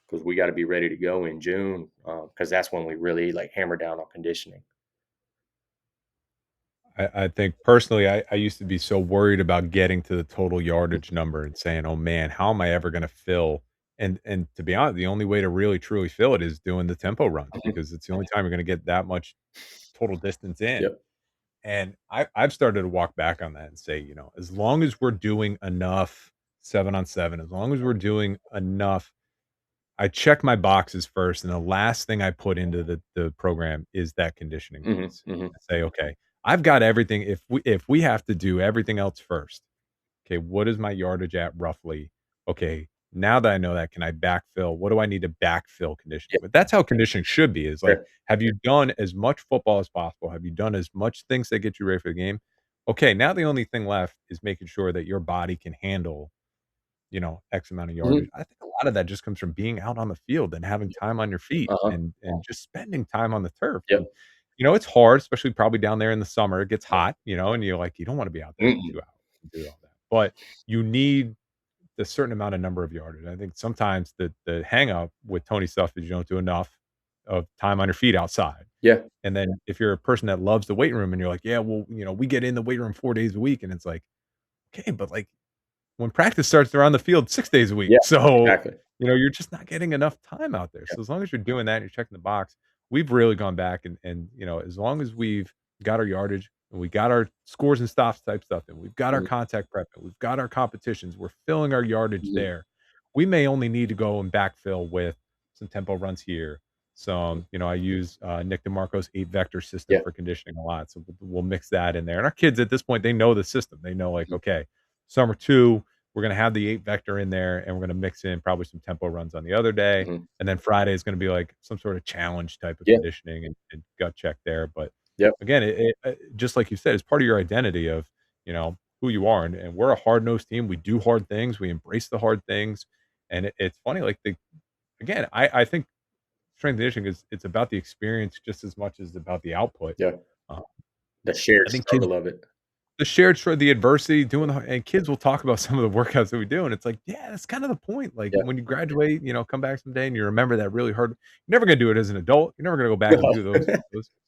because we got to be ready to go in June because that's when we really like hammer down on conditioning. I think personally, I used to be so worried about getting to the total yardage number and saying, "Oh man, how am I ever going to fill?" And to be honest, the only way to really truly fill it is doing the tempo runs Mhm. because it's the only time you're going to get that much total distance in. Yep. And I've started to walk back on that and say, as long as we're doing enough 7-on-7, as long as we're doing enough, I check my boxes first, and the last thing I put into the program is that conditioning Hmm. piece. Hmm. I say, okay, I've got everything. If we have to do everything else first, okay, what is my yardage at roughly? Okay, now that I know that, can I backfill? What do I need to backfill conditioning Yeah. with? That's how conditioning should be. Is like, Fair. have you done as much football as possible? Have you done as much things that get you ready for the game? Okay, now the only thing left is making sure that your body can handle X amount of yardage. Hmm. I think a lot of that just comes from being out on the field and having time on your feet Uh-huh. and just spending time on the turf. And, Yep. it's hard, especially probably down there in the summer. It gets hot, and you're like, you don't want to be out there for Mm-mm. 2 hours and do all that. But you need a certain amount of number of yardage. I think sometimes the hang up with Tony stuff is you don't do enough of time on your feet outside. Yeah. And then if you're a person that loves the weight room and you're like, yeah, well, we get in the weight room 4 days a week, and it's like, okay, but like when practice starts, they're on the field 6 days a week. Yeah. So, Exactly. you're just not getting enough time out there. Yeah. So as long as you're doing that and you're checking the box, we've really gone back and as long as we've got our yardage, and we got our scores and stops type stuff and we've got our Mhm, contact prep and we've got our competitions, we're filling our yardage mhm, there. We may only need to go and backfill with some tempo runs here. mhm. Some, I use Nick DeMarco's 8 vector system Yeah. for conditioning a lot. So we'll mix that in there. And our kids at this point, they know the system. They know, like, Mhm, okay, summer two, we're going to have the 8 vector in there and we're going to mix in probably some tempo runs on the other day. mhm. And then Friday is going to be like some sort of challenge type of Yeah. conditioning and gut check there. But Yep. again, just like you said, it's part of your identity of, who you are, and we're a hard-nosed team. We do hard things. We embrace the hard things, and it's funny, like, again, I think strength and conditioning is it's about the experience just as much as about the output. Yeah. Uh, The shared I think kids struggle of it. the shared the adversity, doing and kids will talk about some of the workouts that we do, and it's like, yeah, that's kind of the point. Like, Yeah. when you graduate, come back someday and you remember that really hard. You're never gonna do it as an adult. You're never gonna go back and No. do those.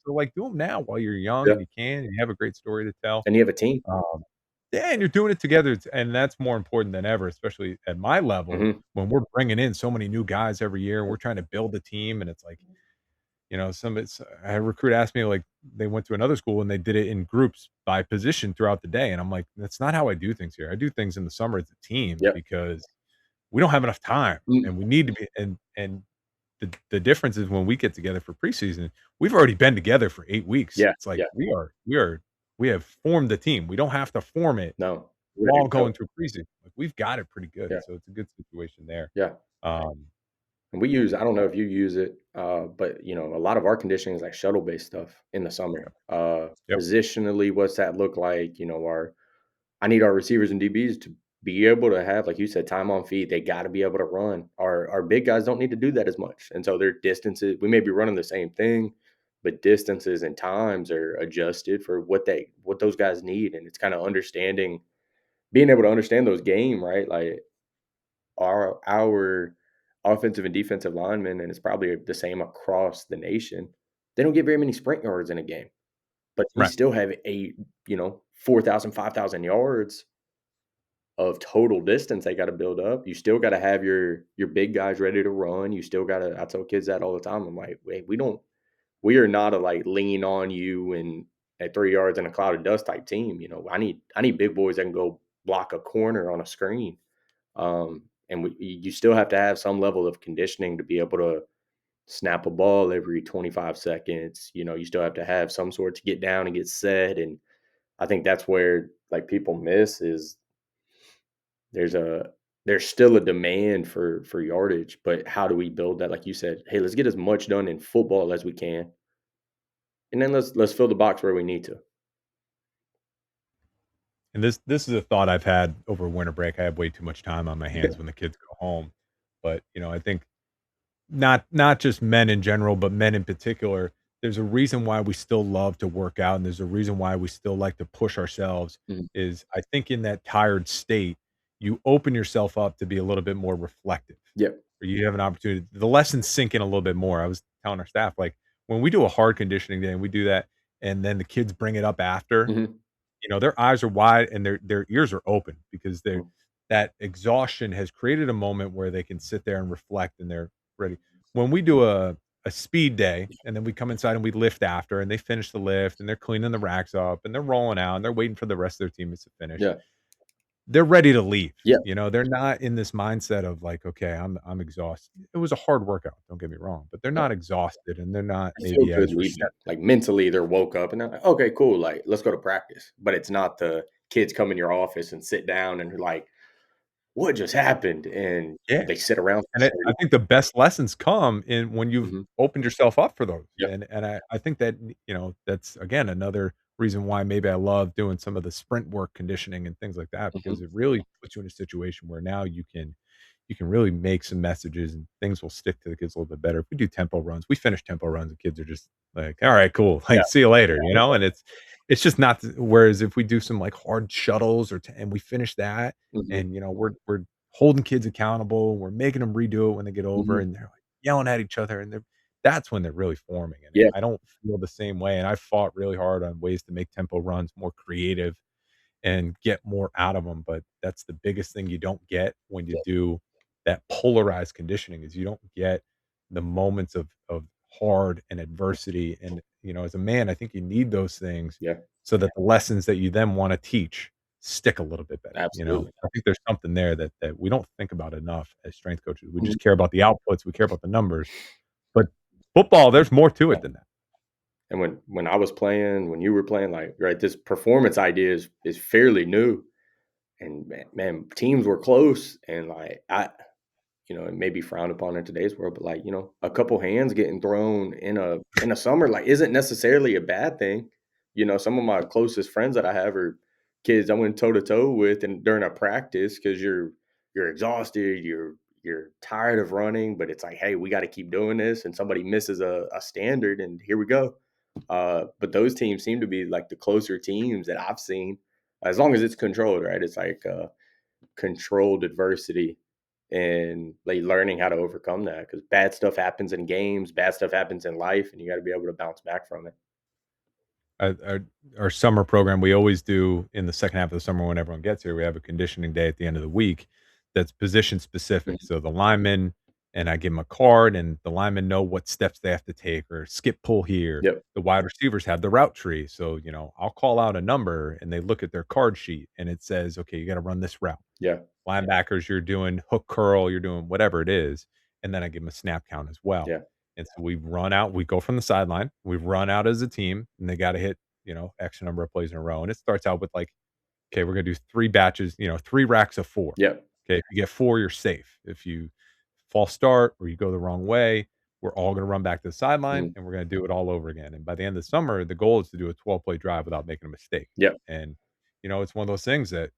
So, like, do them now while you're young Yeah. and you can, and you have a great story to tell. And you have a team. Um, yeah, and you're doing it together, and that's more important than ever, especially at my level Mhm. when we're bringing in so many new guys every year, and we're trying to build a team, and it's like, I had a recruit asked me, like, they went to another school and they did it in groups by position throughout the day, and I'm like, "That's not how I do things here. I do things in the summer as a team Yep. because we don't have enough time, Mm. and we need to be." And the difference is when we get together for preseason, we've already been together for 8 weeks. Yeah. It's like Yeah. we have formed the team. We don't have to form it No. Ready while to go. going through preseason. Like, we've got it pretty good, Yeah. so it's a good situation there. Yeah. Um, And we use I don't know if you use it, but, a lot of our conditioning is, like, shuttle-based stuff in the summer. yep, Positionally, what's that look like? Our I need our receivers and DBs to be able to have, like you said, time on feet. They gotta be able to run. Our big guys don't need to do that as much, and so their distances we may be running the same thing, but distances and times are adjusted for what those guys need, and it's kinda understanding being able to understand those game, right? Like, our offensive and defensive linemen, and it's probably the same across the nation, they don't get very many sprint yards in a game, but you right. still have 4,000, 5,000 yards of total distance they gotta build up. You still gotta have your big guys ready to run. You still gotta I tell kids that all the time. I'm like, "Wait, we are not a, like, lean on you and at 3 yards in a cloud of dust type team." I need big boys that can go block a corner on a screen. And you still have to have some level of conditioning to be able to snap a ball every 25 seconds. You still have to have some sort to get down and get set. And I think that's where, like, people miss is there's a there's still a demand for yardage, but how do we build that? Like you said, hey, let's get as much done in football as we can, and then let's fill the box where we need to. And this is a thought I've had over winter break. I have way too much time on my hands when the kids go home, but, I think not just men in general, but men in particular, there's a reason why we still love to work out, and there's a reason why we still like to push ourselves, Mhm. is I think in that tired state, you open yourself up to be a little bit more reflective, Yep. or you have an opportunity the lessons sink in a little bit more. I was telling our staff, like, when we do a hard conditioning day and we do that, and then the kids bring it up after, Hmm. their eyes are wide and their ears are open because they're Hmm. that exhaustion has created a moment where they can sit there and reflect and they're ready. When we do a speed day and then we come inside and we lift after and they finish the lift and they're cleaning the racks up and they're rolling out and they're waiting for the rest of their teammates to finish. Yeah. They're ready to leave. Yeah. They're not in this mindset of like, okay, I'm exhausted. It was a hard workout, don't get me wrong, but they're not exhausted and they're not They feel maybe good as leaving. receptive. Like, mentally, they're woke up and they're like, "Okay, cool, like, let's go to practice." But it's not the kids come in your office and sit down and you're like, "What just happened?" And Yeah. they sit around for And I 30. think the best lessons come in when you've Mhm. opened yourself up for those, Yep. and I think that, that's, again, another reason why maybe I love doing some of the sprint work conditioning and things like that, Mhm. because it really puts you in a situation where now you can really make some messages and things will stick to the kids a little bit better. If we do tempo runs, we finish tempo runs, the kids are just like, "All right, cool. Yeah. Like, see you later," and it's just not whereas if we do some, like, hard shuttles and we finish that Mhm. and, we're holding kids accountable, we're making them redo it when they get over, Mhm. and they're, like, yelling at each other, and that's when they're really forming, and Yeah. I don't feel the same way, and I fought really hard on ways to make tempo runs more creative and get more out of them. But that's the biggest thing you don't get when you Yeah. do that polarized conditioning is you don't get the moments of hard and adversity and, as a man, I think you need those things Yeah, so that the lessons that you then wanna teach stick a little bit better. absolutely. I think there's something there that we don't think about enough as strength coaches. We Mhm. just care about the outputs, we care about the numbers, but football, there's more to Yeah. it than that. And when I was playing, when you were playing, like, right, this performance idea is fairly new, and man, teams were close, and like it may be frowned upon in today's world, but like, a couple hands getting thrown in a summer, like, isn't necessarily a bad thing. Some of my closest friends that I have are kids I went toe to toe with and during a practice because you're exhausted, you're tired of running, but it's like, hey, we got to keep doing this, and somebody misses a standard, and here we go. But those teams seem to be like the closer teams that I've seen, as long as it's controlled, right? It's like controlled adversity and like learning how to overcome that because bad stuff happens in games, bad stuff happens in life, and you got to be able to bounce back from it. Our summer program, we always do in the second half of the summer when everyone gets here, we have a conditioning day at the end of the week that's position specific. Mhm. So the linemen and I give them a card and the linemen know what steps they have to take or skip pull here. Yep. The wide receivers have the route tree. So, I'll call out a number and they look at their card sheet and it says, okay, you got to run this route. Yeah. Linebackers, you're doing hook curl, you're doing whatever it is, and then I give them a snap count as well. Yeah. And so we go from the sideline, we run out as a team, and they gotta hit, X number of plays in a row. And it starts out with like, okay, we're gonna do 3 batches, 3 racks of 4. Yep. Okay, if you get 4, you're safe. If you false start or you go the wrong way, we're all gonna run back to the sideline Mhm. and we're gonna do it all over again. And by the end of the summer, the goal is to do a 12-play drive without making a mistake. Yep. And, it's one of those things that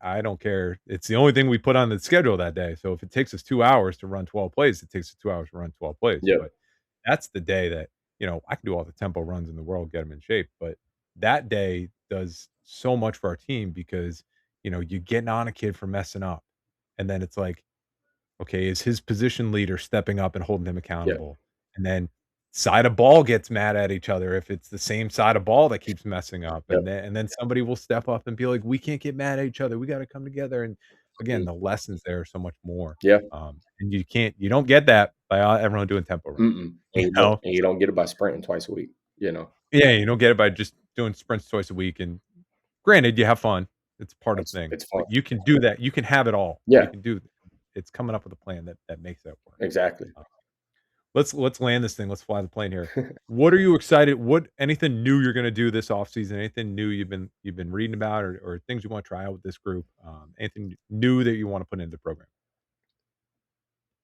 I don't care. It's the only thing we put on the schedule that day. So if it takes us 2 hours to run 12 plays, it takes us 2 hours to run 12 plays. Yep. But that's the day that, I can do all the tempo runs in the world, get them in shape. But that day does so much for our team because, you're getting on a kid for messing up. And then it's like, okay, is his position leader stepping up and holding him Yep. accountable? And then side of ball gets mad at each other if it's the same side of ball that keeps messing up. Yep. And then somebody will step up and be like, we can't get mad at each other. We got to come together. And again, Mhm. the lessons there are so much more. Yeah. And you don't get that by everyone doing tempo runs. Mm-mm. You And you don't know, and you don't get it by sprinting twice a week. yeah, you don't get it by just doing sprints twice a week. And granted, you have fun. It's part of the It's thing, it's fun. but you can do that. You can have it all. You Yeah, can do it's coming up with a plan that makes that work. exactly. Uh, let's land this thing. Let's fly the plane here. What are you excited? What anything new you're gonna do this offseason? Anything new you've been reading about or things you want to try out with this group? Anything new that you want to put into the program?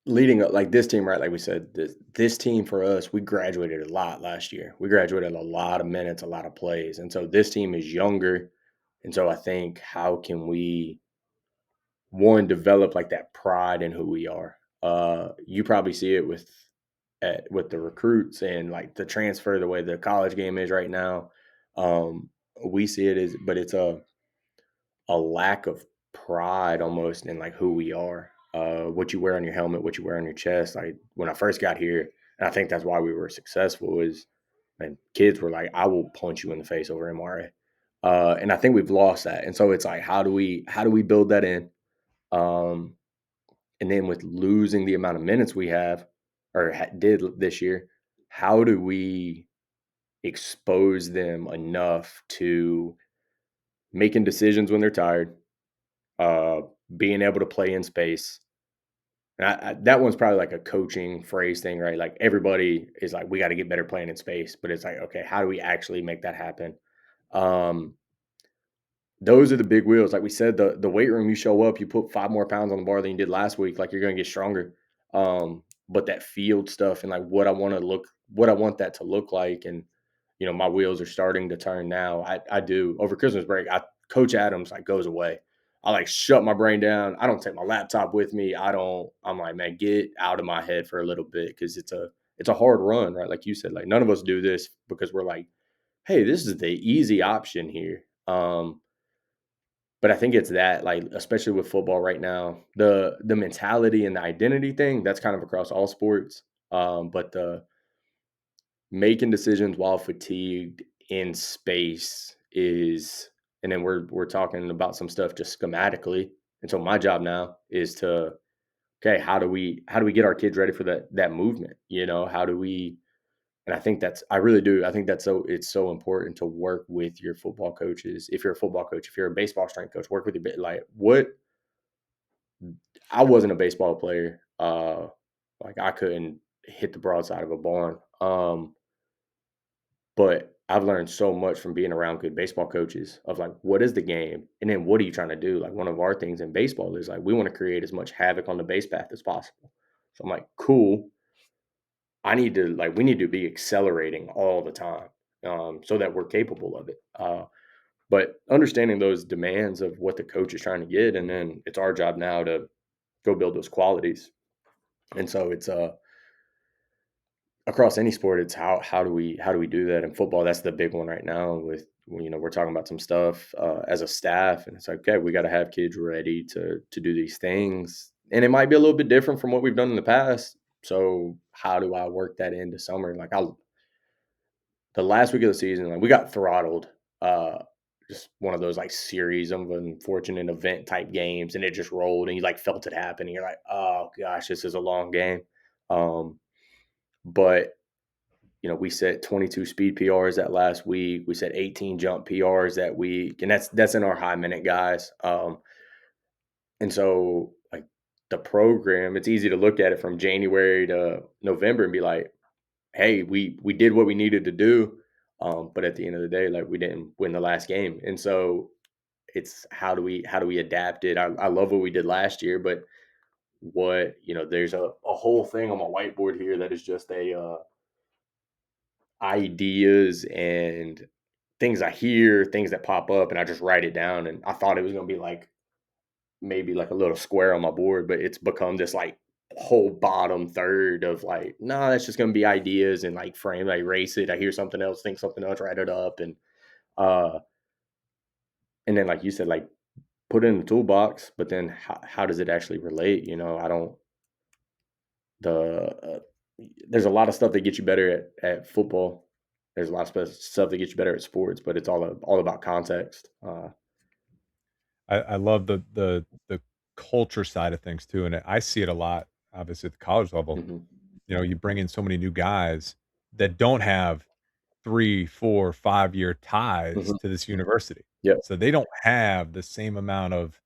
Leading up like this team, right? Like we said, this team for us, we graduated a lot last year. We graduated a lot of minutes, a lot of plays. And so this team is younger. And so I think how can we one develop like that pride in who we are? You probably see it with the recruits and like the transfer, the way the college game is right now. Um, we see it as, but it's a lack of pride almost in like who we are. What you wear on your helmet, what you wear on your chest. Like when I first got here, and I think that's why we were successful is, and kids were like, "I will punch you in the face over MRA," and I think we've lost that. And so it's like, how do we build that in? Um, and then with losing the amount of minutes we have or did this year, how do we expose them enough to making decisions when they're tired, uh, being able to play in space. And that one's probably like a coaching phrase thing, right? Like everybody is like, we got to get better playing in space, but it's like, okay, how do we actually make that happen? Um, those are the big wheels. Like we said, the weight room, you show up, you put 5 more pounds on the bar than you did last week. Like you're gonna get stronger. But that field stuff and like what I want that to look like, and my wheels are starting to turn now. I do over Christmas break. Coach Adams like goes away. I like shut my brain down. I don't take my laptop with me. I don't. I'm like, man, get out of my head for a little bit because it's a hard run, right? Like you said, like none of us do this because we're like, hey, this is the easy option here. But I think it's that, like, especially with football right now, the mentality and the identity thing, that's kind of across all sports. But the making decisions while fatigued in space is, and then we're talking about some stuff just schematically. And so my job now is to, okay, how do we get our kids ready for that movement? How do we And I really do. I think it's so important to work with your football coaches. If you're a football coach, if you're a baseball strength coach, work with your like what I wasn't a baseball player. Like I couldn't hit the broadside of a barn. But I've learned so much from being around good baseball coaches of like, what is the game? And then what are you trying to do? Like one of our things in baseball is like, we want to create as much havoc on the base path as possible. So I'm like, cool. We need to be accelerating all the time so that we're capable of it. But understanding those demands of what the coach is trying to get. And then it's our job now to go build those qualities. And so it's, across any sport, it's how do we do that in football? That's the big one right now. With we're talking about some stuff as a staff, and it's like, okay, we got to have kids ready to do these things, and it might be a little bit different from what we've done in the past. So how do I work that into summer? Like I the last week of the season, like we got throttled. Uh, just one of those like series of unfortunate event type games, and it just rolled, and you like felt it happen, and you're like, oh gosh, this is a long game. Um, but we set 22 speed PRs that last week. We set 18 jump PRs that week, and that's in our high minute guys. And so like the program, it's easy to look at it from January to November and be like, hey, we did what we needed to do. But at the end of the day, like we didn't win the last game. And so it's how do we adapt it? I love what we did last year, but there's a whole thing on my whiteboard here that is just a ideas and things I hear, things that pop up, and I just write it down. And I thought it was gonna be like maybe like a little square on my board, but it's become this like whole bottom third of like, no, that's just gonna be ideas and like frame. I erase it. I hear something else, think something else, write it up, uh, and then like you said, like put it in the toolbox. But then how does it actually relate? I don't the there's a lot of stuff that gets you better at football. There's a lot of stuff that gets you better at sports, but it's all about context. I love the culture side of things too, and I see it a lot, obviously at the college level. Mhm, You bring in so many new guys that don't have 3, 4, 5 year ties mhm, to this university. yep, So they don't have the same amount of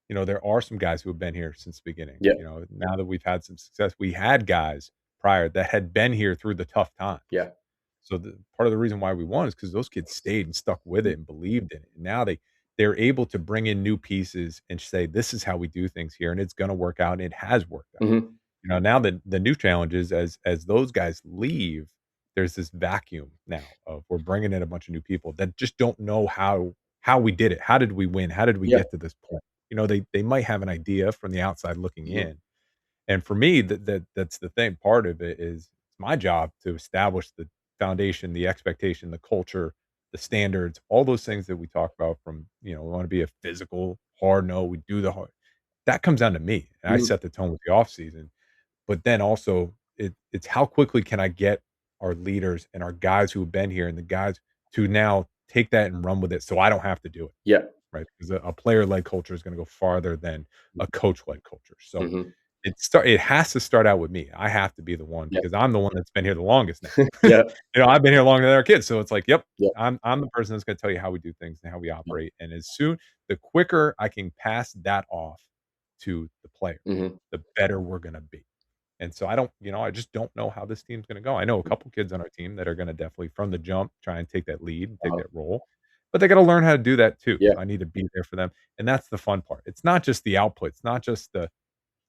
there are some guys who have been here since the beginning. yep, Now that we've had some success, we had guys prior that had been here through the tough times. yeah, So part of the reason why we won is because those kids stayed and stuck with mhm, it and believed in it. And now they're able to bring in new pieces and say, "This is how we do things here, and it's gonna work out," and it has worked out. mhm, Now the new challenge is as those guys leave, there's this vacuum now of we're bringing in a bunch of new people that just don't know how we did it. How did we win? How did we yeah, get to this point? They might have an idea from the outside looking mhm, in, and for me, that's the thing. Part of it is it's my job to establish the foundation, the expectation, the culture, the standards, all those things that we talk about from, we want to be a physical, hard no, we do the hard. That comes down to me. And I mhm, set the tone with the off season. But then also it's how quickly can I get our leaders and our guys who have been here and the guys to now take that and run with it so I don't have to do it. yeah, Right. Because a player led culture is going to go farther than a coach led culture. So mhm, it has to start out with me. I have to be the one yeah, because I'm the one that's been here the longest now. yeah, I've been here longer than our kids, so it's like, yep, yeah, I'm the person that's gonna tell you how we do things and how we yeah, operate, and the quicker I can pass that off to the player, mhm, the better we're gonna be. And so I just don't know how this team's gonna go. I know a couple kids on our team that are gonna definitely from the jump try and take that lead and take uh-huh, that role, but they gotta learn how to do that too. yeah, So I need to be there for them, and that's the fun part. It's not just the output. It's not just the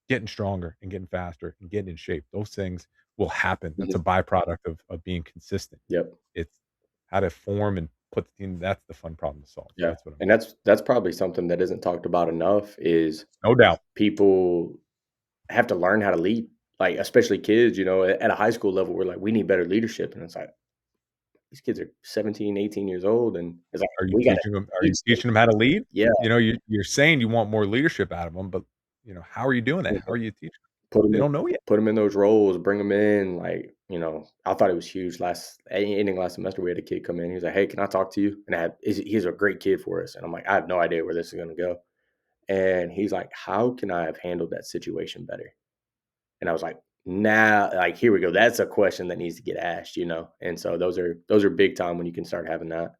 getting stronger and getting faster and getting in shape. Those things will happen. That's mhm, a byproduct of being consistent. yep, It's how to form and put the team that's the fun problem to solve. yeah, That's what I'm and doing. that's probably something that isn't talked about enough is No doubt. people have to learn how to lead, like, especially kids, at a high school level, we're like, "We need better leadership," and it's like, these kids are 17, 18 years old, and it's like, we gotta Are you teach them. teaching them how to lead? Yeah, You're saying you want more leadership out of them, but, how are you doing that? How are you teaching them? put them They in don't know yet. put them in those roles, bring them in, like, I thought it was huge ending last semester, we had a kid come in, he was like, "Hey, can I talk to you?" And he's a great kid for us, and I'm like, "I have no idea where this is gonna go." And he's like, "How can I have handled that situation better?" And I was like, now, like, here we go. That's a question that needs to get asked, you know? And so those are big time when you can start having that.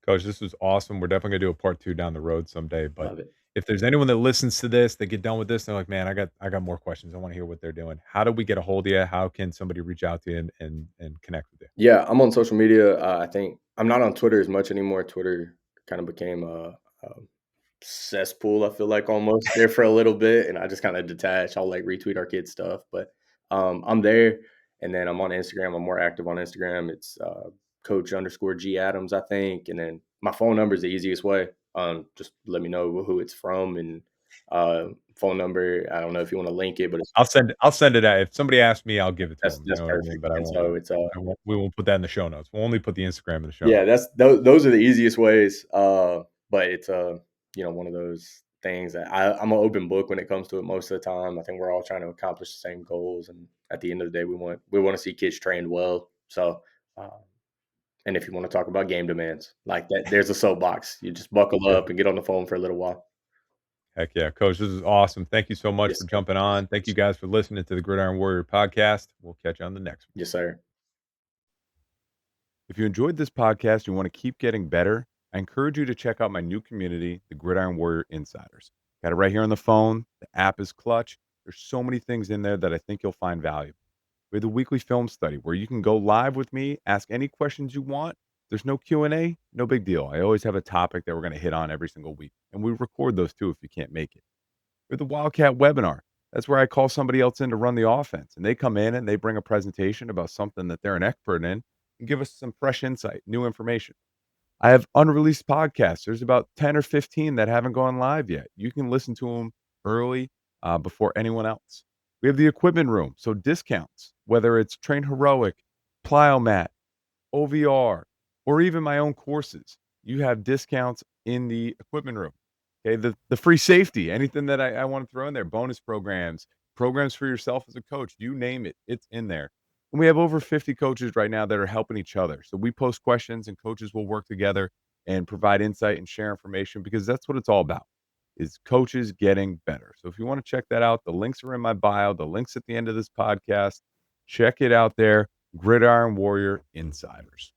Coach, this was awesome. We're definitely gonna do a part 2 down the road someday, but Love it. if there's anyone that listens to this, they get done with this, they're like, "Man, I got more questions. I wanna hear what they're doing." How do we get a hold of you? How can somebody reach out to you and connect with you? Yeah, I'm on social media. I think I'm not on Twitter as much anymore. Twitter kind of became a cesspool, I feel like, almost there for a little bit, and I just kinda detached. I'll, like, retweet our kids' stuff, but, I'm there, and then I'm on Instagram. I'm more active on Instagram. It's, Coach_G Adams, I think, and then my phone number is the easiest way. Just let me know who it's from and, phone number. I don't know if you wanna link it, but it's I'll send it out. If somebody asks me, I'll give it to that's them. You that's know what I mean? perfect, But and so it's, we won't put that in the show notes. We'll only put the Instagram in the show yeah, notes. that's those are the easiest ways, but it's, you know, one of those things that I'm an open book when it comes to it most of the time. I think we're all trying to accomplish the same goals, and at the end of the day, we wanna see kids trained well. So, and if you wanna talk about game demands, like that, there's a soapbox. You just buckle Yep. up and get on the phone for a little while. Heck yeah, coach, this is awesome. Thank you so much Yes, for sir. jumping on. Thank you guys for listening to the Gridiron Warrior podcast. We'll catch you on the next one. Yes, sir. If you enjoyed this podcast, you want to keep getting better, I encourage you to check out my new community, the Gridiron Warrior Insiders. Got it right here on the phone. The app is clutch. There's so many things in there that I think you'll find valuable. We have the weekly film study where you can go live with me, ask any questions you want. There's no Q&A, no big deal. I always have a topic that we're going to hit on every single week, and we record those too if you can't make it. Or the Wildcat webinar. That's where I call somebody else in to run the offense, and they come in and they bring a presentation about something that they're an expert in and give us some fresh insight, new information. I have unreleased podcasts. There's about 10 or 15 that haven't gone live yet. You can listen to them early before anyone else. We have the equipment room, so discounts, whether it's Train Heroic, Plyomat, OVR, or even my own courses. You have discounts in the equipment room. Okay, the free safety, anything that I want to throw in there, bonus programs, programs for yourself as a coach, you name it, it's in there. And we have over 50 coaches right now that are helping each other. So we post questions and coaches will work together and provide insight and share information because that's what it's all about is coaches getting better. So if you want to check that out, the links are in my bio, the links at the end of this podcast. Check it out there. Gridiron Warrior Insiders.